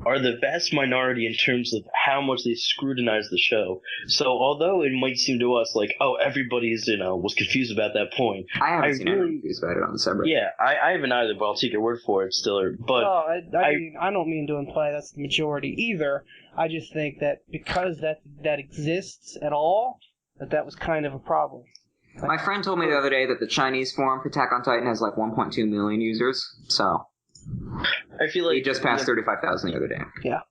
are the vast minority in terms of how much they scrutinize the show. So although it might seem to us like, oh, everybody's, was confused about that point. I haven't seen anyone confused about it on the subreddit. Yeah, I haven't either, but I'll take your word for it, Stiller. But I mean, I don't mean to imply that's the majority either. I just think that because that exists at all, that was kind of a problem. My friend told me the other day that the Chinese forum for Attack on Titan has like 1.2 million users, so I feel like he just passed 35,000 the other day. Yeah.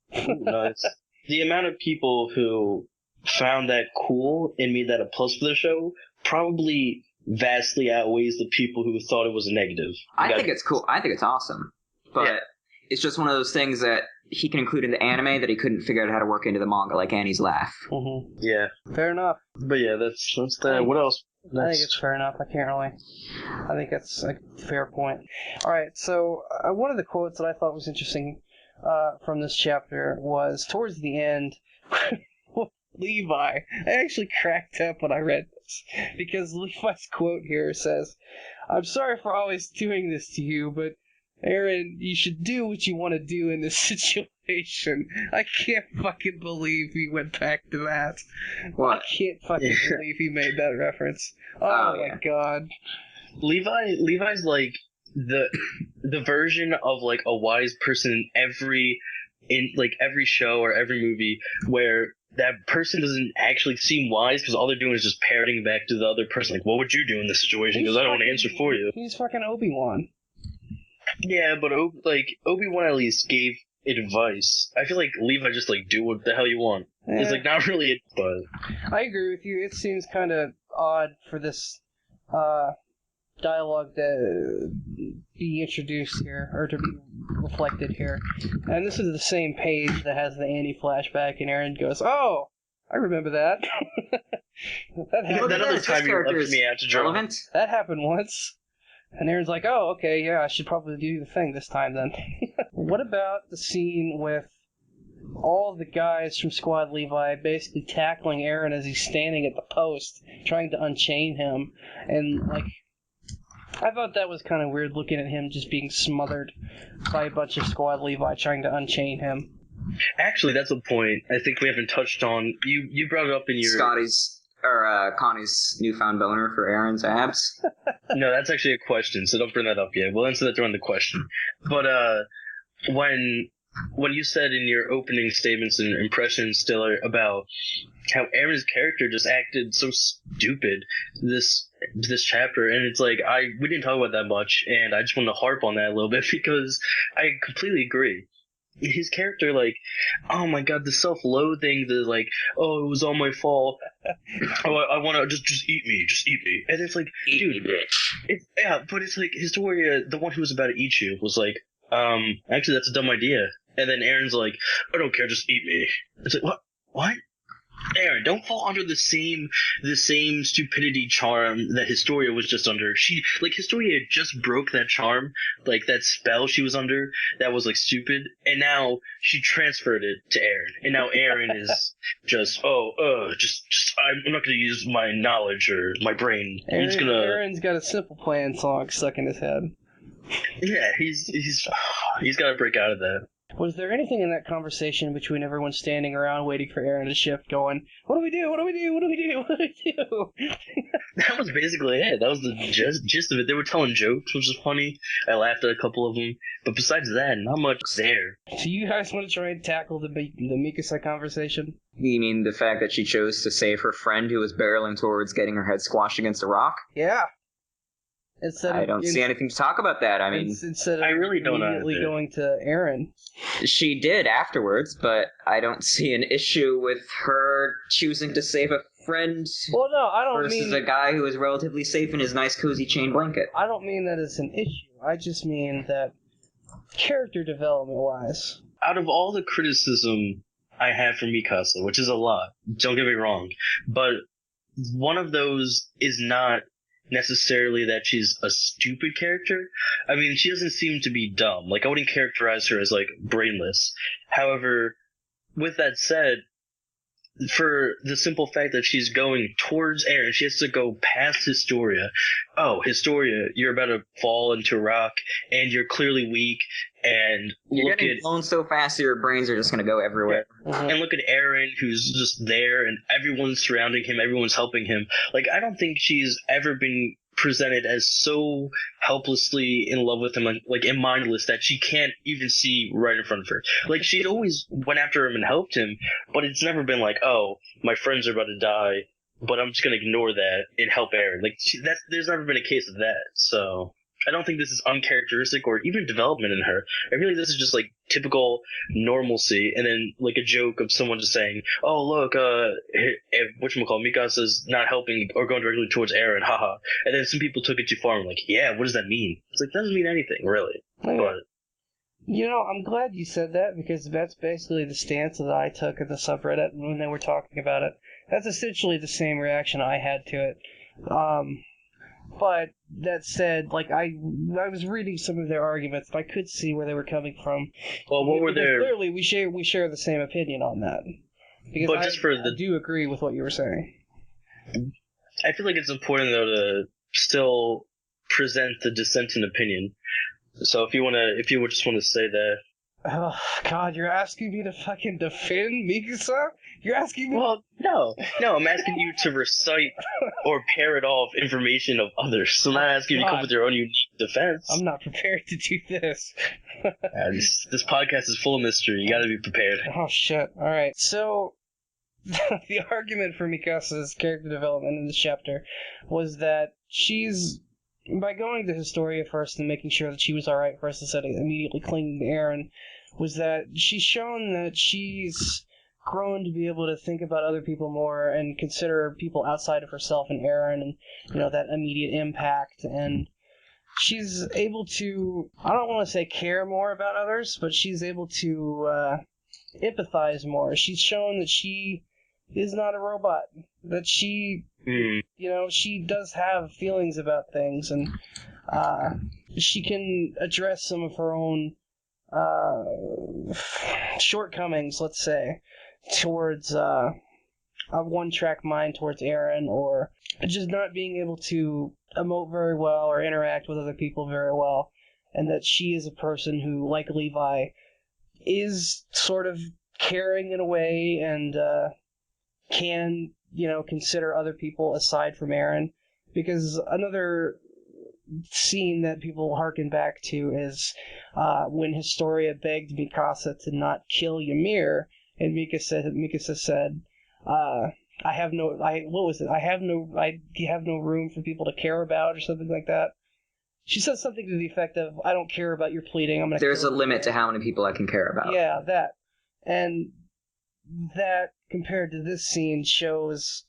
The amount of people who found that cool and made that a plus for the show probably vastly outweighs the people who thought it was a negative. I think it's cool. I think it's awesome. But it's just one of those things that he can include in the anime that he couldn't figure out how to work into the manga, like Annie's laugh. Mm-hmm. Yeah. Fair enough. But yeah, that's that. What else? I think it's fair enough. I think that's a fair point. Alright, so one of the quotes that I thought was interesting from this chapter was towards the end, Levi. I actually cracked up when I read this, because Levi's quote here says, "I'm sorry for always doing this to you, but Aaron, you should do what you want to do in this situation." I can't fucking believe he went back to that. What? I can't fucking believe he made that reference. Oh my god. Levi's like the version of like a wise person in every show or every movie where that person doesn't actually seem wise because all they're doing is just parroting back to the other person, like, what would you do in this situation? Because I don't want to answer for you. He's fucking Obi-Wan. Yeah, but Obi-Wan at least gave advice. I feel like Levi just like do what the hell you want. Yeah. It's like not really but I agree with you. It seems kind of odd for this dialogue to be introduced here, or to be reflected here. And this is the same page that has the Annie flashback, and Aaron goes, "Oh, I remember that." That happened. That other time you left me out to draw. That happened once. And Aaron's like, "Oh, okay, yeah, I should probably do the thing this time then." What about the scene with all the guys from Squad Levi basically tackling Aaron as he's standing at the post, trying to unchain him? And, like, I thought that was kind of weird looking at him just being smothered by a bunch of Squad Levi trying to unchain him. Actually, that's a point I think we haven't touched on. You brought it up in your... Connie's newfound boner for Aaron's abs. No, that's actually a question, so don't bring that up yet. We'll answer that during the question. But when you said in your opening statements and impressions, Stiller, about how Aaron's character just acted so stupid this chapter, and it's like we didn't talk about that much, and I just want to harp on that a little bit because I completely agree. His character, like, oh my god, the self-loathing, the like, oh, it was all my fault. Oh, I want to just eat me, and it's like, dude, but it's like Historia, the one who was about to eat you, was like, actually, that's a dumb idea. And then Aaron's like, I don't care, just eat me. It's like, what? Aaron, don't fall under the same stupidity charm that Historia was just under. Historia just broke that charm, like that spell she was under that was like stupid, and now she transferred it to Aaron. And now Aaron is just, I'm not gonna use my knowledge or my brain. Aaron's got a Simple Plan song stuck in his head. Yeah, he's gotta break out of that. Was there anything in that conversation between everyone standing around waiting for Aaron to shift going, what do we do? What do we do? What do we do? What do we do? That was basically it. That was the gist of it. They were telling jokes, which was funny. I laughed at a couple of them. But besides that, not much there. Do you guys want to try and tackle the Mikasa conversation? You mean the fact that she chose to save her friend who was barreling towards getting her head squashed against a rock? Yeah. I don't see anything to talk about that. I mean, instead of I really don't immediately going to Aaron. She did afterwards, but I don't see an issue with her choosing to save a friend. Well, no, I don't versus a guy who is relatively safe in his nice cozy chain blanket. I don't mean that it's an issue. I just mean that character development-wise. Out of all the criticism I have for Mikasa, which is a lot, don't get me wrong, but one of those is not necessarily that she's a stupid character. I mean, she doesn't seem to be dumb. Like, I wouldn't characterize her as, like, brainless. However, with that said, for the simple fact that she's going towards Eren. She has to go past Historia. Oh, Historia, you're about to fall into rock, and you're clearly weak, and You're getting blown so fast that your brains are just going to go everywhere. And look at Eren, who's just there, and everyone's surrounding him, everyone's helping him. Like, I don't think she's ever been presented as so helplessly in love with him, like and mindless, that she can't even see right in front of her. Like, she always went after him and helped him, but it's never been like, oh, my friends are about to die, but I'm just gonna ignore that and help Eren. Like, there's never been a case of that, so I don't think this is uncharacteristic or even development in her. I feel like this is just like typical normalcy, and then like a joke of someone just saying, "Oh look, whatchamacallit, Mikasa's not helping or going directly towards Eren, haha." And then some people took it too far and like, "Yeah, what does that mean?" It's like, that doesn't mean anything, really. But you know, I'm glad you said that, because that's basically the stance that I took at the subreddit when they were talking about it. That's essentially the same reaction I had to it. But that said, like, I was reading some of their arguments, and I could see where they were coming from. Well, what were their... Clearly, we share the same opinion on that. Because I do agree with what you were saying. I feel like it's important, though, to still present the dissenting opinion. So if you would just want to say that. Oh, God, you're asking me to fucking defend Mikasa? You're asking me... Well, no, I'm asking you to recite or parrot off information of others. So I'm not asking you to come with your own unique defense. I'm not prepared to do this. This podcast is full of mystery. You gotta be prepared. Oh, shit. Alright, so... the argument for Mikasa's character development in this chapter was that she's... By going to Historia first and making sure that she was alright first instead of immediately clinging to Eren, was that she's shown that she's grown to be able to think about other people more and consider people outside of herself and Eren and, you know, that immediate impact. And she's able to, I don't want to say care more about others, but she's able to empathize more. She's shown that she is not a robot, that she, you know, she does have feelings about things, and she can address some of her own shortcomings, let's say, towards a one-track mind towards Eren, or just not being able to emote very well or interact with other people very well, and that she is a person who, like Levi, is sort of caring in a way and can, you know, consider other people aside from Eren. Because another scene that people harken back to is when Historia begged Mikasa to not kill Ymir, and Mikasa said, I have no room for people to care about, or something like that. She said something to the effect of, I don't care about your pleading, There's a limit to how many people I can care about. Yeah, that. And that, compared to this scene, shows,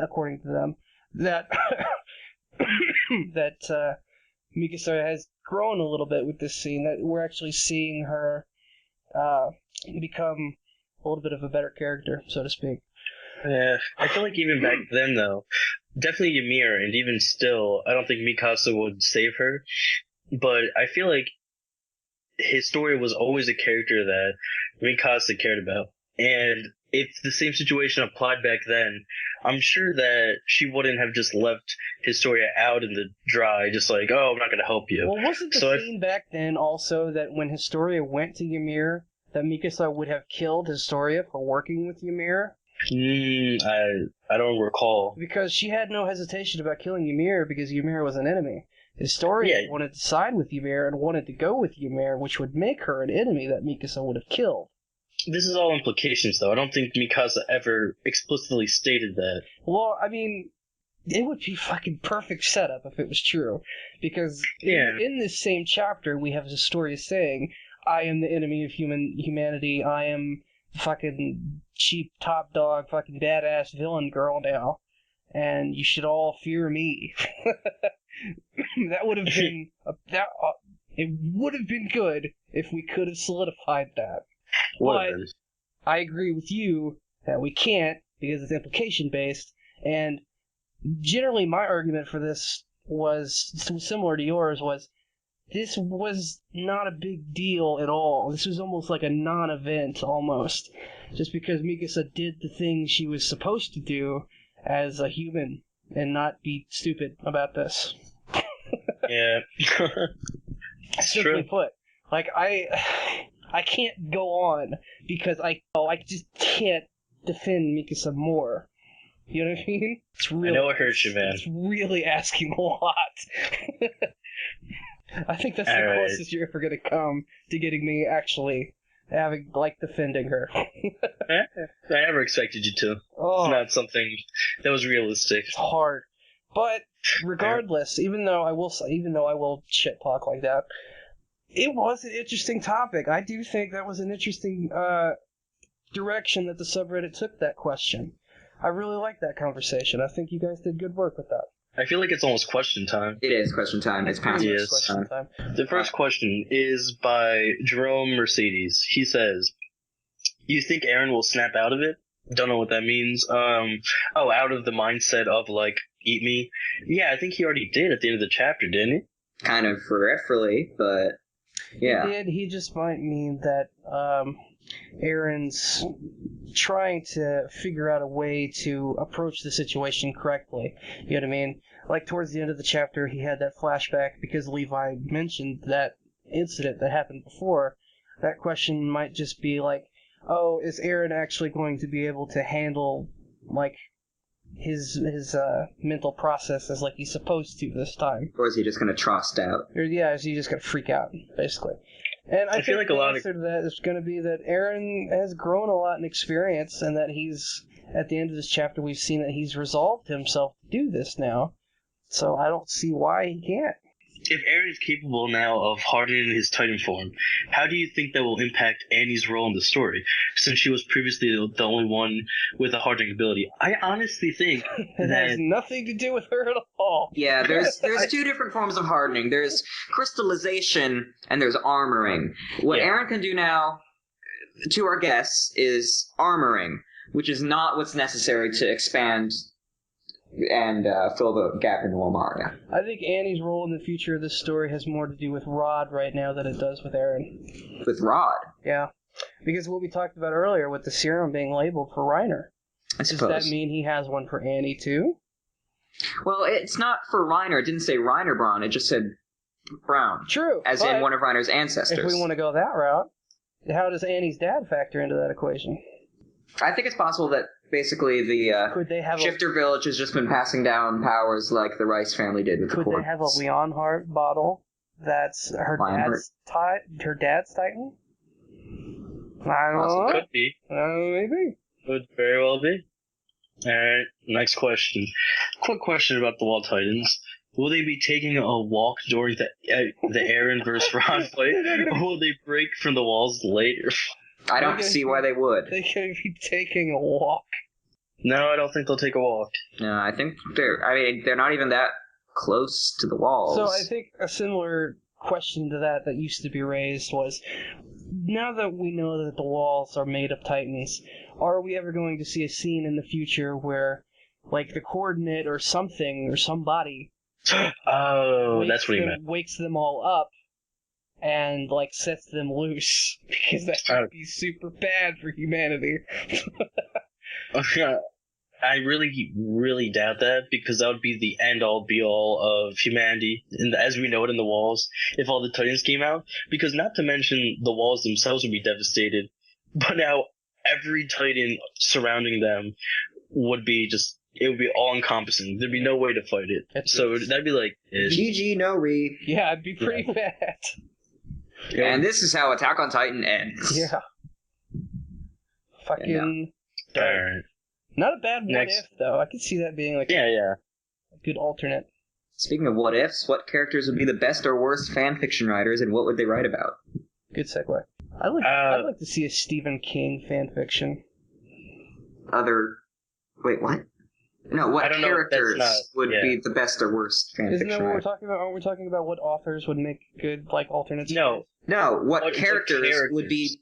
according to them, that that Mikasa has grown a little bit with this scene, that we're actually seeing her become a little bit of a better character, so to speak. Yeah, I feel like even back then, though, definitely Ymir, and even still, I don't think Mikasa would save her, but I feel like Historia was always a character that Mikasa cared about, and if the same situation applied back then, I'm sure that she wouldn't have just left Historia out in the dry, just like, oh, I'm not going to help you. Well, wasn't the scene back then also that when Historia went to Ymir, that Mikasa would have killed Historia for working with Ymir? I don't recall. Because she had no hesitation about killing Ymir because Ymir was an enemy. Historia wanted to side with Ymir and wanted to go with Ymir, which would make her an enemy that Mikasa would have killed. This is all implications, though. I don't think Mikasa ever explicitly stated that. Well, I mean, it would be fucking perfect setup if it was true. Because in this same chapter, we have Historia saying, I am the enemy of humanity, I am fucking cheap top dog, fucking badass villain girl now, and you should all fear me. That would have been it would have been good if we could have solidified that. But I agree with you that we can't because it's implication based, and generally my argument for this was similar to yours, was this was not a big deal at all. This was almost like a non-event, almost. Just because Mikasa did the thing she was supposed to do as a human and not be stupid about this. Yeah. Simply put, like, I can't go on because I just can't defend Mikasa more. You know what I mean? It's really, I know it hurts you, man. It's really asking a lot. I think that's the closest you're ever going to come to getting me actually defending her. I never expected you to. Oh, It's not something that was realistic. it's hard. But regardless, even though I will shit talk like that, it was an interesting topic. I do think that was an interesting direction that the subreddit took that question. I really liked that conversation. I think you guys did good work with that. I feel like it's almost question time. It is question time. It's past Yes. Question time. The first question is by Jerome Mercedes. He says, "You think Eren will snap out of it?" Don't know what that means. Out of the mindset of, like, eat me? Yeah, I think he already did at the end of the chapter, didn't he? kind of peripherally, but yeah. He did. He just might mean that Eren's trying to figure out a way to approach the situation correctly. You know what I mean? Like, towards the end of the chapter, he had that flashback because Levi mentioned that incident that happened before. That question might just be like, oh, is Eren actually going to be able to handle, like, his mental processes like he's supposed to this time? Or is he just going to trust out? Or, yeah, is he just going to freak out, basically? And I feel think like the answer to that is going to be that Eren has grown a lot in experience, and that he's, at the end of this chapter, we've seen that he's resolved himself to do this now. So I don't see why he can't. If Eren is capable now of hardening his Titan form, how do you think that will impact Annie's role in the story, since she was previously the only one with a hardening ability? I honestly think It has nothing to do with her at all. Yeah, there's two different forms of hardening. There's crystallization and there's armoring. What Yeah. Eren can do now, to our guess, is armoring, which is not what's necessary to expand and fill the gap in the Walmaria. I think Annie's role in the future of this story has more to do with Rod right now than it does with Eren. With Rod, Yeah. Because what we talked about earlier with the serum being labeled for Reiner. I Does suppose. that mean he has one for Annie too? Well, it's not for Reiner. It didn't say Reiner Braun. It just said Brown, True. as but in one of Reiner's ancestors. if we want to go that route, how does Annie's dad factor into that equation? I think it's possible that basically the Could they have Shifter Village has just been passing down powers like the Rice family did with the Could they have a Coordinates. Leonhardt bottle that's her dad's Titan? I don't know. Could be. Maybe. Could very well be. Alright, next question. Quick question about the Wall Titans. Will they be taking a walk during the Eren versus Rod fight, or will they break from the walls later? I don't see why they would. They could be taking a walk. No, I don't think they'll take a walk. No, I think they're not even that close to the walls. So I think a similar question to that used to be raised was, now that we know that the walls are made of Titans, are we ever going to see a scene in the future where, like, the Coordinate or something or somebody That's what he meant. wakes them all up and, like, sets them loose? Because that would be super bad for humanity. I really, really doubt that, because that would be the end-all, be-all of humanity, as we know it in the walls, if all the Titans came out. Because not to mention, the walls themselves would be devastated, but now every Titan surrounding them would be it would be all-encompassing. There'd be no way to fight it. That'd be like... GG no re. Yeah, it'd be pretty bad. Yeah. And this is how Attack on Titan ends. Yeah. Fucking... Alright. Not a bad Next. what if, though. I could see that being like Yeah. a good alternate. Speaking of what ifs, what characters would be the best or worst fan fiction writers, and what would they write about? Good segue. I'd like to see a Stephen King fanfiction. Wait, what? No, what I don't know, characters would yeah. be the best or worst fan Isn't that fiction what we're writers? talking about? Aren't we talking about what authors would make good, like, alternate No. stories? No, what What characters would be...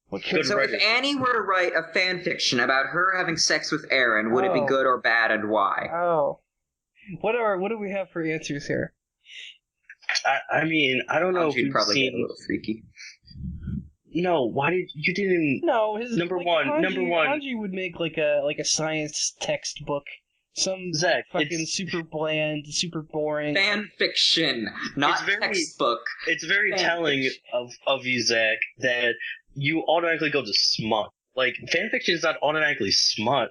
What Good characters? So if writers. Annie were to write a fan fiction about her having sex with Eren, would it be Oh. good or bad, and why? Oh. What do we have for answers here? I mean, I don't know if You'd we've probably get a seen. little freaky. No, why did you didn't? No, his Number like, one, Hanji would make like a science textbook, some Zach, fucking it's- super bland, super boring. Fan fiction, not It's very- textbook. It's very Fan telling fiction. of you, Zach, that you automatically go to smut. Like fanfiction is not automatically smut,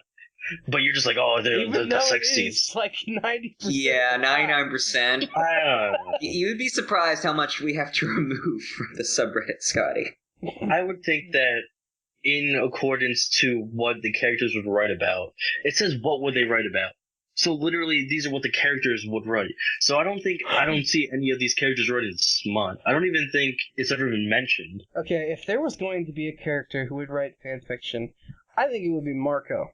but you're just like, oh, Even the though sex it scenes. is like 90%. Yeah, 99%. I don't know. You'd be surprised how much we have to remove from the subreddit, Scotty. I would think that in accordance to what the characters would write about, it says what would they write about. So literally, these are what the characters would write. So I don't see any of these characters writing smut. I don't even think it's ever been mentioned. Okay, if there was going to be a character who would write fanfiction, I think it would be Marco.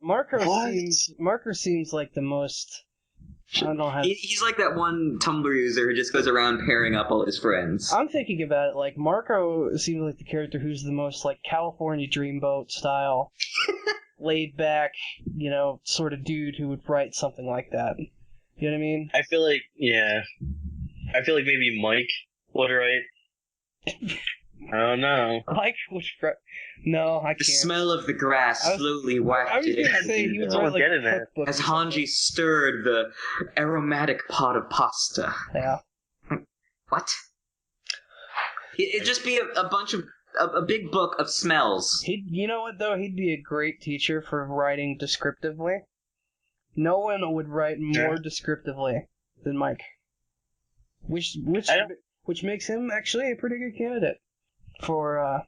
Marco seems like the most. I don't know how. He's like that one Tumblr user who just goes around pairing up all his friends. I'm thinking about it like Marco seems like the character who's the most like California Dreamboat style, laid back, sort of dude who would write something like that. You know what I mean? I feel like maybe Mike would write. I don't know. Mike would write. No, I can't. The smell of the grass slowly I wafted was gonna in say he would That's what write I'm like getting at. cookbooks as or something. Hanji stirred the aromatic pot of pasta. Yeah. What? It'd just be a big book of smells. You know what though? He'd be a great teacher for writing descriptively. No one would write more descriptively than Mike. Which makes him actually a pretty good candidate for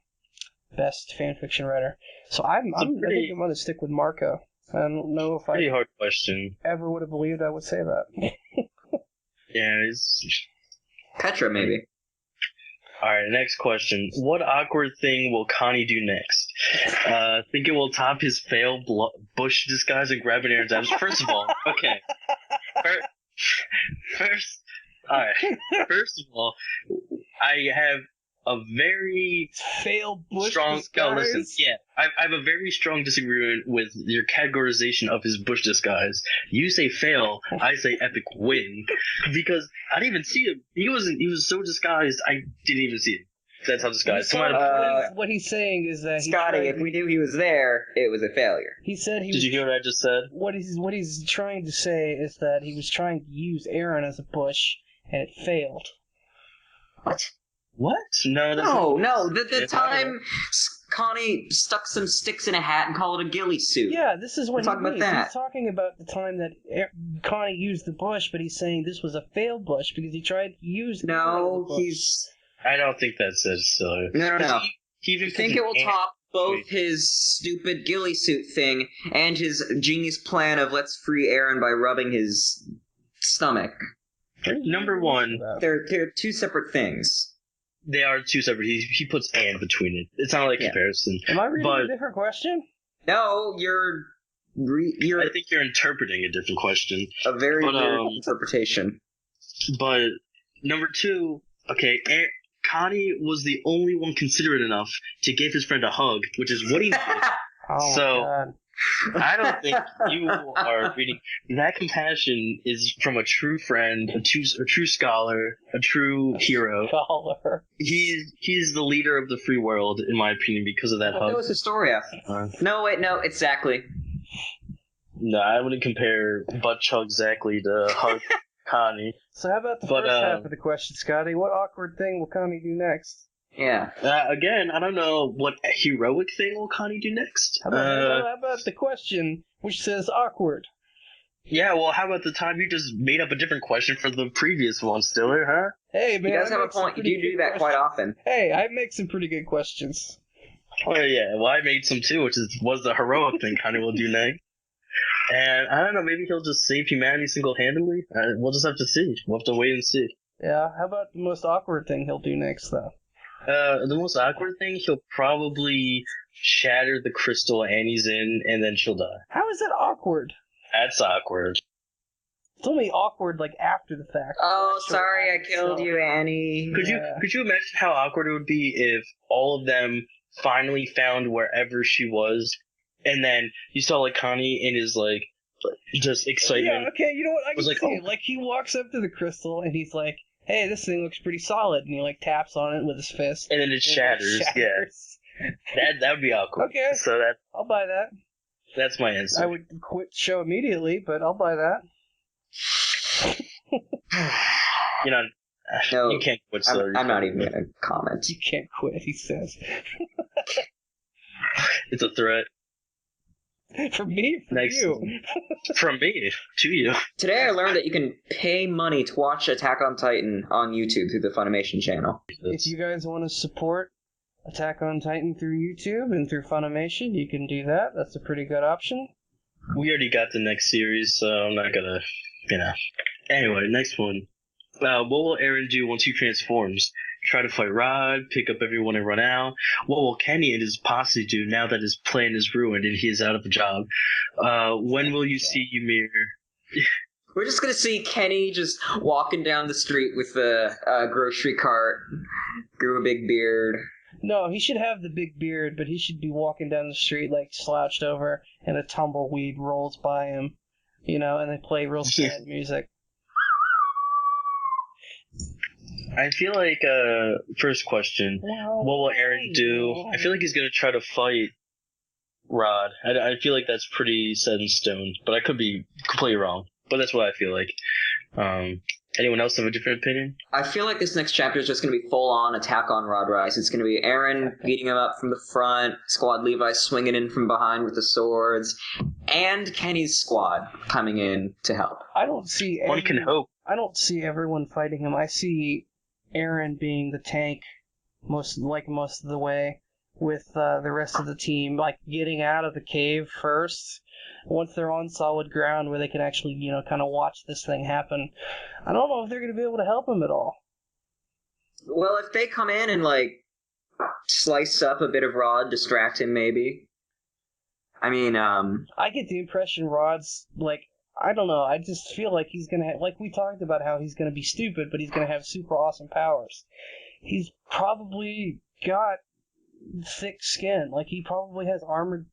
best fanfiction writer. So I think I'm going to stick with Marco. I don't know if Pretty I hard question. ever would have believed I would say that. Yeah. It's... Petra, maybe. All right. Next question. What awkward thing will Connie do next? Think it will top his failed bush disguise and grab an Aaron's abs. First of all, okay. First, all right. First of all, I have a very Failed bush strong. disguise? No, listen. Yeah, I have a very strong disagreement with your categorization of his bush disguise. You say fail, I say epic win, because I didn't even see him. He was so disguised, I didn't even see him. That's how disguised. What he's saying is that Scotty, if we knew he was there, it was a failure. he said he Did you hear what I just said? What he's trying to say is that he was trying to use Aaron as a bush and it failed. What? No, that's No. The It's time Connie stuck some sticks in a hat and called it a ghillie suit. Yeah, this is what We're talking about that. He's talking about the time that Connie used the bush, but he's saying this was a failed bush because he tried to use the bush. I don't think that's as silly. No. He even I think it will top both his stupid ghillie suit thing and his genius plan of let's free Aaron by rubbing his stomach. Number one, They're two separate things. they are two separate. He puts "and" between it. It's not like comparison. Am I reading But- a different question? No, you're I think you're interpreting a different question. a very But, weird interpretation. But number two, okay, Connie was the only one considerate enough to give his friend a hug, which is what he did. Oh So- my god. I don't think you are reading. That compassion is from a true friend, a true scholar, a true hero. Scholar. He's the leader of the free world, in my opinion, because of that That hug. was Historia. No, wait, no, exactly. No, I wouldn't compare butt chug exactly to hug Connie. So how about the But, first half of the question, Scotty? What awkward thing will Connie do next? Yeah. Again, I don't know what heroic thing will Connie do next. How about the question which says awkward? Yeah, well, how about the time you just made up a different question for the previous one, Stiller, huh? Hey man, He does I have a make some point. You pretty do good that quite questions. often. Hey, I make some pretty good questions. Oh yeah, well I made some too, which was the heroic thing Connie will do next. And I don't know, maybe he'll just save humanity single-handedly? We'll just have to see. We'll have to wait and see. Yeah, how about the most awkward thing he'll do next, though? The most awkward thing, he'll probably shatter the crystal Annie's in, and then she'll die. How is that awkward? That's awkward. It's only awkward, like, after the fact. Oh, Not sure sorry, I after, killed so- you, Annie. Could you imagine how awkward it would be if all of them finally found wherever she was, and then you saw like Connie in his like just excitement. Yeah, okay, you know what? I can was like, see oh. it. Like, he walks up to the crystal, and he's like, hey, this thing looks pretty solid, and he, like, taps on it with his fist. And then it shatters, yeah. That would be awkward. Okay. So I'll buy that. that's my answer. I would quit the show immediately, but I'll buy that. No, you can't quit. So I'm not even gonna comment. You can't quit, he says. It's a threat. From me? From Next. you? From me to you. Today I learned that you can pay money to watch Attack on Titan on YouTube through the Funimation channel. If you guys want to support Attack on Titan through YouTube and through Funimation, you can do that. That's a pretty good option. We already got the next series, so I'm not gonna, Anyway, next one. What will Eren do once he transforms? Try to fight Rod, pick up everyone and run out? What will Kenny and his posse do now that his plan is ruined and he is out of a job? When will you see Yumiya? We're just gonna see Kenny just walking down the street with a grocery cart, grew a big beard. No, he should have the big beard, but he should be walking down the street, like, slouched over, and a tumbleweed rolls by him, and they play real sad music. I feel like, first question, what will Eren do? I feel like he's gonna try to fight Rod. I feel like that's pretty set in stone, but I could be completely wrong. But that's what I feel like. Anyone else have a different opinion? I feel like this next chapter is just going to be full-on attack on Rod Reiss. It's going to be Eren beating him up from the front, Squad Levi swinging in from behind with the swords, and Kenny's squad coming in to help. I don't see One can hope. I don't see everyone fighting him. I see Eren being the tank most of the way, with the rest of the team, like, getting out of the cave first. Once they're on solid ground where they can actually, kind of watch this thing happen. I don't know if they're going to be able to help him at all. Well, if they come in and, like, slice up a bit of Rod, distract him maybe. I mean, I get the impression Rod's, like, I don't know, I just feel like he's going to have, like we talked about how he's going to be stupid, but he's going to have super awesome powers. He's probably got thick skin. Like, he probably has armored,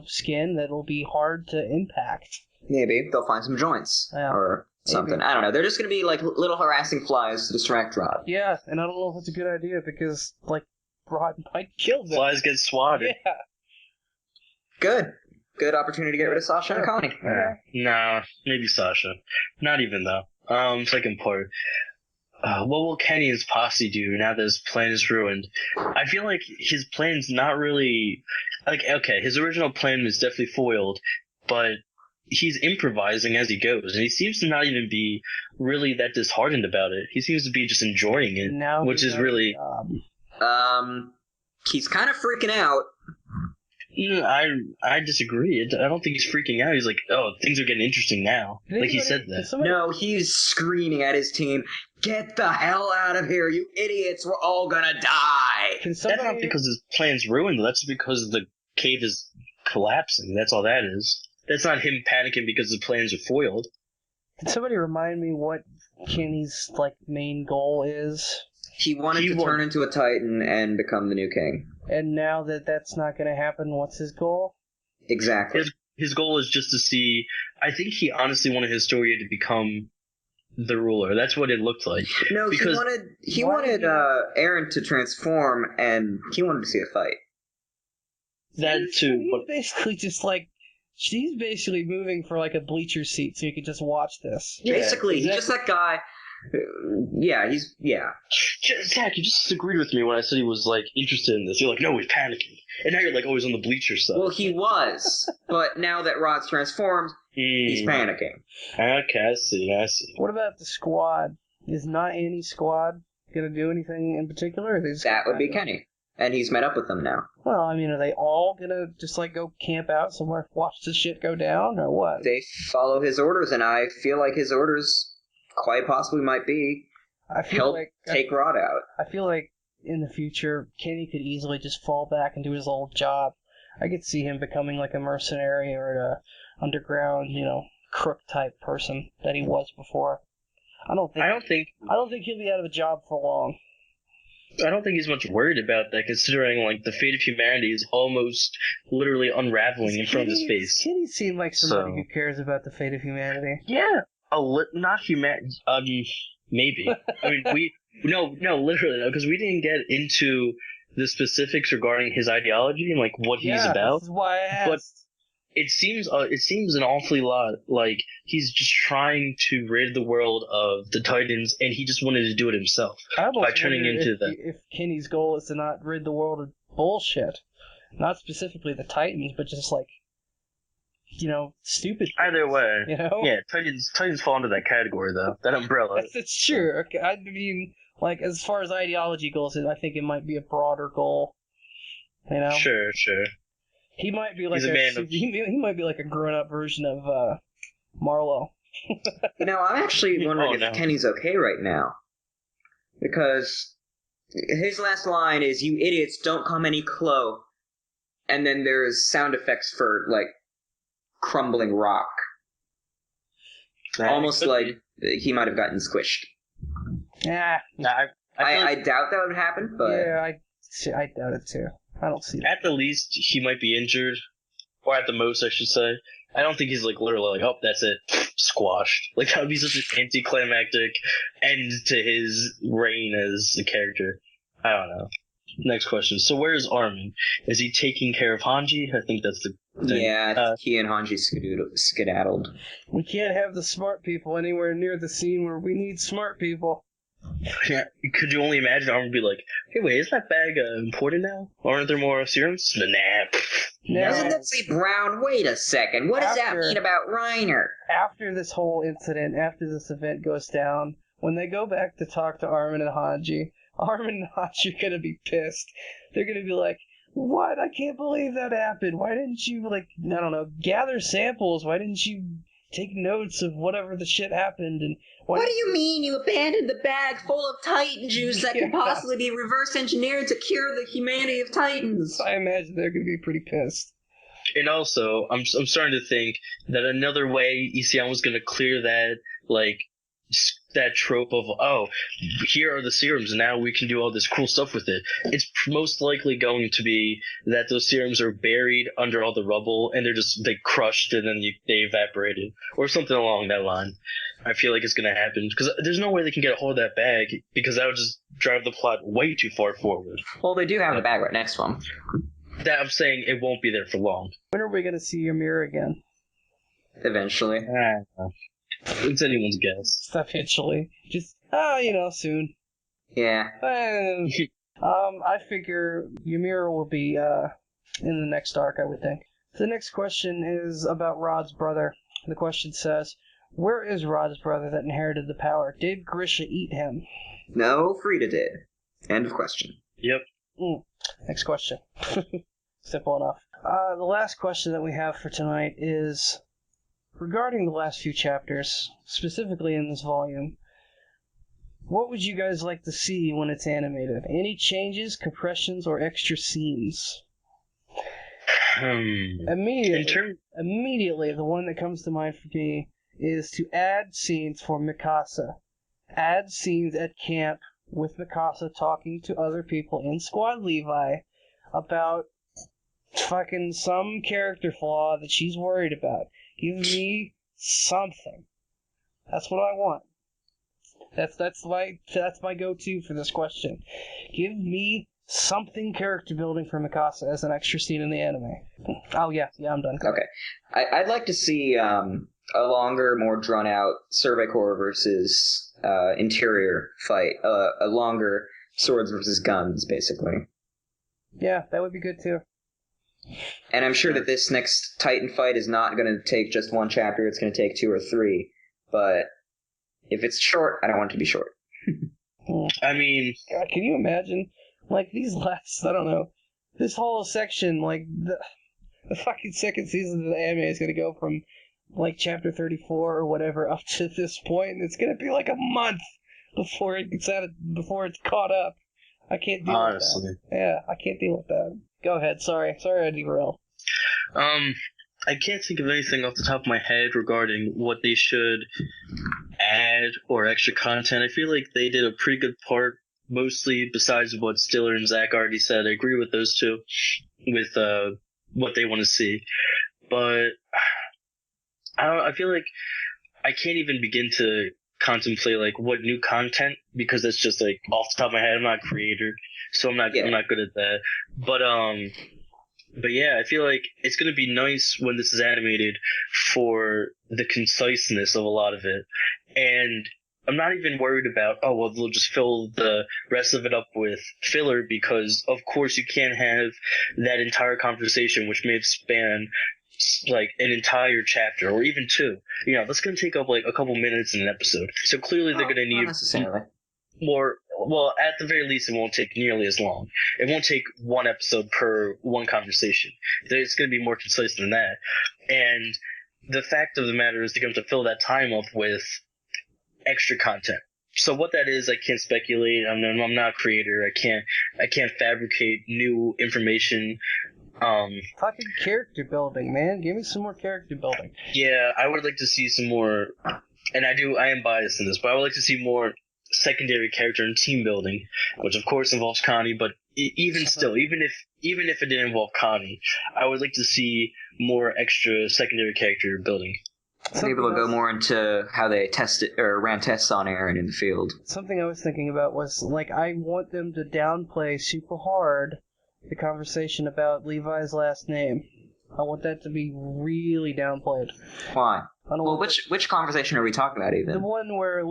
skin that'll be hard to impact. Maybe they'll find some joints or something. Maybe. I don't know. They're just going to be like little harassing flies to distract Rod. Yeah, and I don't know if it's a good idea because, like, Rod might kill them. Flies get swatted. Yeah. Good opportunity to get rid of Sasha and Connie. Nah, maybe Sasha. Not even though. Second part. What will Kenny and his posse do now that his plan is ruined? I feel like his plan's not really... Like, okay, his original plan was definitely foiled, but he's improvising as he goes, and he seems to not even be really that disheartened about it. He seems to be just enjoying it, which is really... He's kind of freaking out. I disagree. I don't think he's freaking out. He's like, oh, things are getting interesting now. Like he said that. No, he's screaming at his team, get the hell out of here, you idiots, we're all gonna die. That's not because his plan's ruined. That's because the cave is collapsing. That's all that is. That's not him panicking because the plans are foiled. Can somebody remind me what Kenny's, like, main goal is? He wanted to turn into a Titan and become the new king. And now that that's not going to happen, what's his goal? Exactly. His goal is just to see... I think he honestly wanted Historia to become the ruler. That's what it looked like. No, because he wanted Eren to transform, and he wanted to see a fight. That too. He's basically just like... She's basically moving for, like, a bleacher seat so you could just watch this. Basically, he's just that guy... Yeah. Zach, you just disagreed with me when I said he was, like, interested in this. You're like, no, he's panicking. And now you're like, oh, he's on the bleacher side. Well, he was. But now that Rod's transformed, he's panicking. Okay, I see. What about the squad? Is not Annie's squad going to do anything in particular? That would be Kenny. And he's met up with them now. Well, I mean, are they all going to just, like, go camp out somewhere, watch this shit go down, or what? They follow his orders, and I feel like his orders... quite possibly might be take Rod out. I feel like in the future, Kenny could easily just fall back and do his old job. I could see him becoming like a mercenary or an underground, crook type person that he was before. I don't think he'll be out of a job for long. I don't think he's much worried about that, considering like the fate of humanity is almost literally unraveling in front of his face. Kitty seemed like somebody So- who cares about the fate of humanity. Yeah, not human. Maybe. I mean, literally, no, because we didn't get into the specifics regarding his ideology and like what he's about. This is why I asked. But it seems an awfully lot like he's just trying to rid the world of the Titans, and he just wanted to do it himself I almost by turning wonder into them. if Kenny's goal is to not rid the world of bullshit, not specifically the Titans, but just like, stupid. Either way, Yeah, Titans fall into that category though. That umbrella. That's true. Okay, I mean, like as far as ideology goes, I think it might be a broader goal. Sure. He might be like He's a man of- he might be like a grown-up version of Marlowe. I'm actually wondering no. if Kenny's okay right now. Because his last line is, "You idiots, don't come any clo." And then there's sound effects for, like, crumbling rock. Almost like he might have gotten squished. Yeah. I doubt that would happen, but... Yeah, I doubt it too. I don't see that. At the least, he might be injured, or at the most, I should say. I don't think he's like literally like, oh, that's it, squashed. Like that would be such an anticlimactic end to his reign as a character. I don't know. Next question. So where's Armin? Is he taking care of Hanji? I think that's the thing. Yeah, he and Hanji skedaddled. We can't have the smart people anywhere near the scene where we need smart people. Yeah, could you only imagine Armin be like, hey, wait, is that bag important now? Aren't there more serums? Nah. Doesn't that say Brown? Wait a second. What does that mean about Reiner? After this whole incident, after this event goes down, when they go back to talk to Armin and Hanji are going to be pissed. They're going to be like, what? I can't believe that happened. Why didn't you, gather samples? Why didn't you take notes of whatever the shit happened? And what do you mean you abandoned the bag full of Titan juice that could possibly be reverse engineered to cure the humanity of Titans? I imagine they're going to be pretty pissed. And also, I'm starting to think that another way ECM was going to clear that, that trope of, oh, here are the serums, and now we can do all this cool stuff with it. It's most likely going to be that those serums are buried under all the rubble, and they crushed, and then they evaporated, or something along that line. I feel like it's going to happen, because there's no way they can get a hold of that bag, because that would just drive the plot way too far forward. Well, they do have the bag right next to them. That I'm saying it won't be there for long. When are we going to see Yumiya again? Eventually. It's anyone's guess. Eventually. Just, soon. Yeah. I figure Yumiya will be in the next arc, I would think. The next question is about Rod's brother. The question says, where is Rod's brother that inherited the power? Did Grisha eat him? No, Frida did. End of question. Yep. Next question. Simple enough. The last question that we have for tonight is regarding the last few chapters, specifically in this volume. What would you guys like to see when it's animated? Any changes, compressions, or extra scenes? Immediately, the one that comes to mind for me is to add scenes for Mikasa. Add scenes at camp with Mikasa talking to other people in Squad Levi about fucking some character flaw that she's worried about. Give me something. That's what I want. That's my go-to for this question. Give me something character building for Mikasa as an extra scene in the anime. Oh yeah, I'm done. Okay, I'd like to see a longer, more drawn-out Survey Corps versus interior fight. A longer swords versus guns, basically. Yeah, that would be good too. And I'm sure that this next Titan fight is not going to take just one chapter. It's going to take 2 or 3. But if it's short, I don't want it to be short. I mean... God, can you imagine? These last, I don't know, this whole section, the fucking second season of the anime is going to go from, chapter 34 or whatever up to this point, and it's going to be a month before it's caught up. I can't deal with that. Yeah, I can't deal with that. Go ahead, sorry I derailed. I can't think of anything off the top of my head regarding what they should add or extra content. I feel like they did a pretty good part mostly, besides what Stiller and Zach already said. I agree with those two, with what they want to see. But I feel like I can't even begin to contemplate like what new content, because that's just like off the top of my head. I'm not a creator, so I'm not good at that. But yeah, I feel like it's gonna be nice when this is animated for the conciseness of a lot of it, and I'm not even worried about, oh, well, they'll just fill the rest of it up with filler, because of course you can't have that entire conversation, which may span like an entire chapter or even two. That's going to take up like a couple minutes in an episode. So clearly they're going to need more. Well, at the very least, it won't take nearly as long. It won't take one episode per one conversation. It's going to be more concise than that. And the fact of the matter is they're going to fill that time up with extra content. So what that is, I can't speculate. I'm not a creator. I can't fabricate new information. Fucking character building, man. Give me some more character building. Yeah, I would like to see some more, and I am biased in this, but I would like to see more secondary character and team building, which of course involves Connie, but even still, even if it didn't involve Connie, I would like to see more extra secondary character building. Maybe we'll go more into how they tested or ran tests on Eren in the field. Something I was thinking about was, like, I want them to downplay super hard the conversation about Levi's last name. I want that to be really downplayed. Why? Well, which conversation are we talking about even? The one where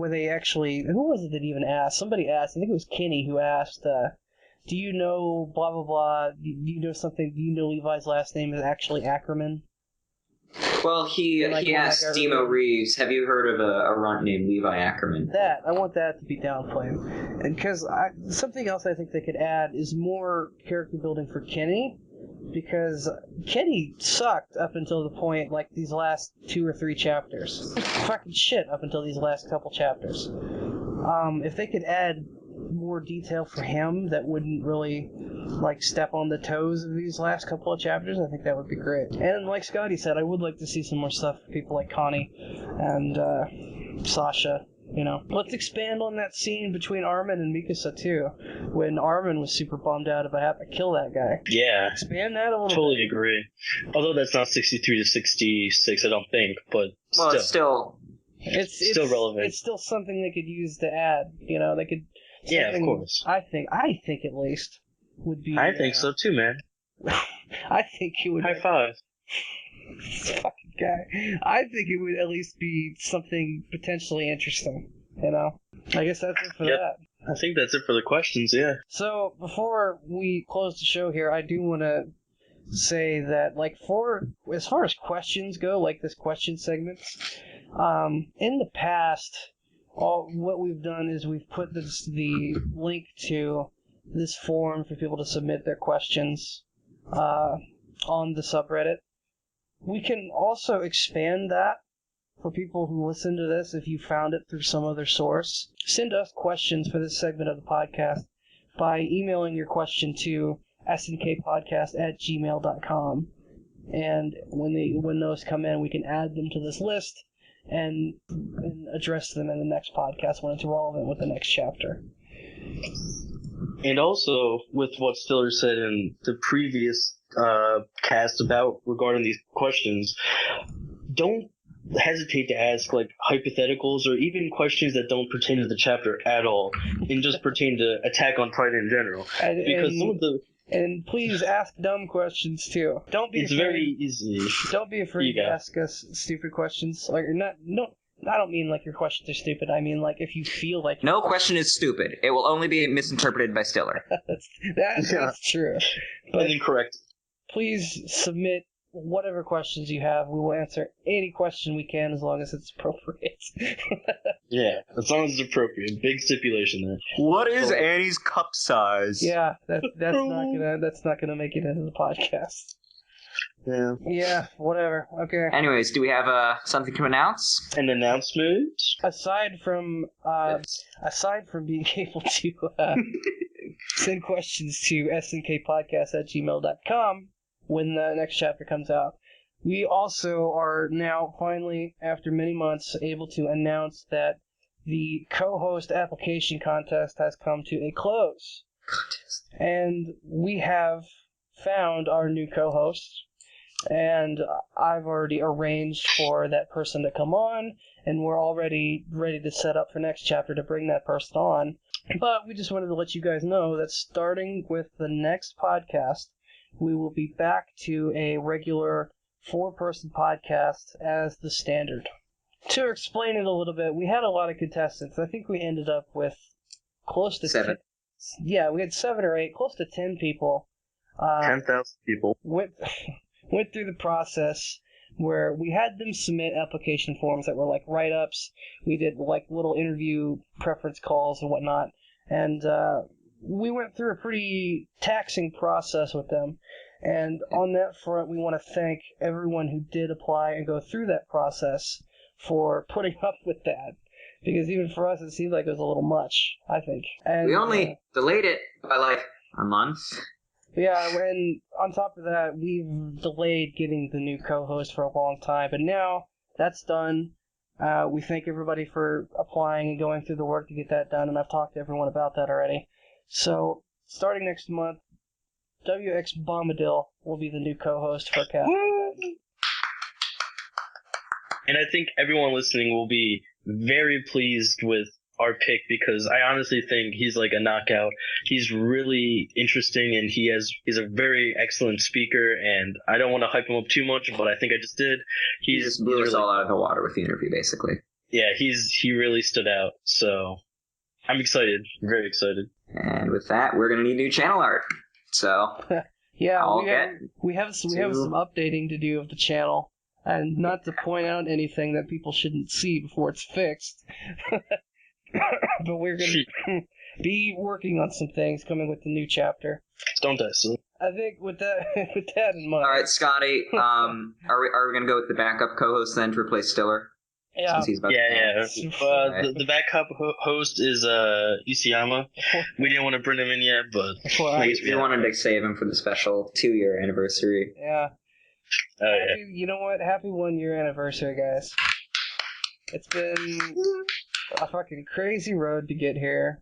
they actually... Who was it that even asked? Somebody asked, I think it was Kenny who asked, do you know blah blah blah, do you know something, do you know Levi's last name is actually Ackerman? Well, he asked Demo Reeves, have you heard of a runt named Levi Ackerman? I want that to be downplayed. And because something else I think they could add is more character building for Kenny, because Kenny sucked up until the point, like, these last 2 or 3 chapters. Fucking shit up until these last couple chapters. If they could add more detail for him that wouldn't really, like, step on the toes of these last couple of chapters, I think that would be great. And like Scotty said, I would like to see some more stuff for people like Connie and Sasha. Let's expand on that scene between Armin and Mikasa too, when Armin was super bummed out about having to kill that guy. Yeah, expand that a little. Totally bit. Agree. Although that's not 63 to 66, I don't think, but well, it's still relevant. It's still something they could use to add. They could. Yeah, of course. I think at least would be. I think so too, man. I think it would. High five. This fucking guy. I think it would at least be something potentially interesting. I guess that's it for that. I think that's it for the questions. Yeah. So before we close the show here, I do want to say that, like, as far as questions go, like this question segments, in the past, what we've done is we've put the link to this forum for people to submit their questions on the subreddit. We can also expand that for people who listen to this. If you found it through some other source, send us questions for this segment of the podcast by emailing your question to snkpodcast@gmail.com. And when those come in, we can add them to this list and address them in the next podcast when it's relevant with the next chapter. And also, with what Stiller said in the previous cast regarding these questions, don't hesitate to ask, like, hypotheticals or even questions that don't pertain to the chapter at all and just pertain to Attack on Titan in general. And please ask dumb questions too. It's very easy. Don't be afraid to ask us stupid questions. Like, I don't mean like your questions are stupid. I mean, like, if you feel like... No question is stupid. It will only be misinterpreted by Stiller. That's true. But incorrect. Please submit whatever questions you have. We will answer any question we can as long as it's appropriate. Yeah, as long as it's appropriate. Big stipulation there. What is Annie's cup size? Yeah, that's not gonna make it into the podcast. Yeah. Yeah, whatever. Okay. Anyways, do we have something to announce? An announcement? Aside from being able to send questions to snkpodcast@gmail.com when the next chapter comes out, we also are now finally, after many months, able to announce that the co-host application contest has come to a close. And we have found our new co-host, and I've already arranged for that person to come on, and we're already ready to set up for next chapter to bring that person on. But we just wanted to let you guys know that starting with the next podcast, we will be back to a regular 4-person podcast as the standard. To explain it a little bit, we had a lot of contestants. I think we ended up with close to 7. Yeah, we had 7 or 8, close to 10 people. 10,000 people. Went through the process where we had them submit application forms that were like write-ups. We did like little interview preference calls and whatnot. And we went through a pretty taxing process with them. And on that front, we want to thank everyone who did apply and go through that process for putting up with that. Because even for us, it seemed like it was a little much, I think. And We only delayed it by like a month. yeah, and on top of that, we've delayed getting the new co-host for a long time. But now that's done. We thank everybody for applying and going through the work to get that done, and I've talked to everyone about that already. So, starting next month, WX Bombadil will be the new co-host for Käfig. And I think everyone listening will be very pleased with our pick, because I honestly think he's like a knockout. He's really interesting, and he's a very excellent speaker, and I don't want to hype him up too much, but I think I just did. He just blew us all out of the water with the interview, basically. Yeah, he really stood out, so I'm excited. I'm very excited. And with that, we're going to need new channel art. So, Yeah, I'll we have some updating to do of the channel, and not to point out anything that people shouldn't see before it's fixed. But we're going to be working on some things coming with the new chapter. Don't die, son. I think with that in mind. All right, Scotty, are we going to go with the backup co-host then to replace Stiller? Yeah. Since he's about Yeah. Alright. The backup host is Isayama. We didn't want to bring him in yet, but We wanted to save him for the special 2-year anniversary. Yeah. Oh yeah. You know what? Happy 1-year anniversary, guys. It's been a fucking crazy road to get here.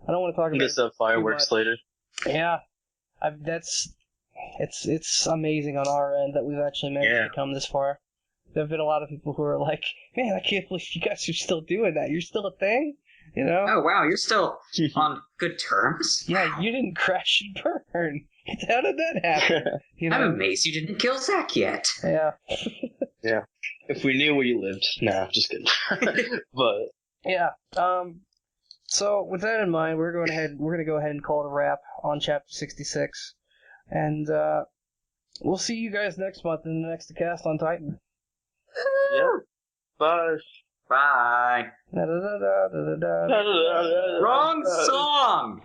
I don't want to talk about Get some fireworks later. Yeah. It's amazing on our end that we've actually managed to come this far. There have been a lot of people who are like, man, I can't believe you guys are still doing that. You're still a thing? You know? Oh, wow, you're still on good terms? Yeah, you didn't crash and burn. How did that happen? You know? I'm amazed you didn't kill Zach yet. Yeah. Yeah. If we knew where you lived. Nah, just kidding. But Yeah. So with that in mind, we're gonna go ahead and call it a wrap on chapter 66, and we'll see you guys next month in the next cast on Titan. yeah. Bye. Bye. Da-da-da-da-da-da-da. Wrong song!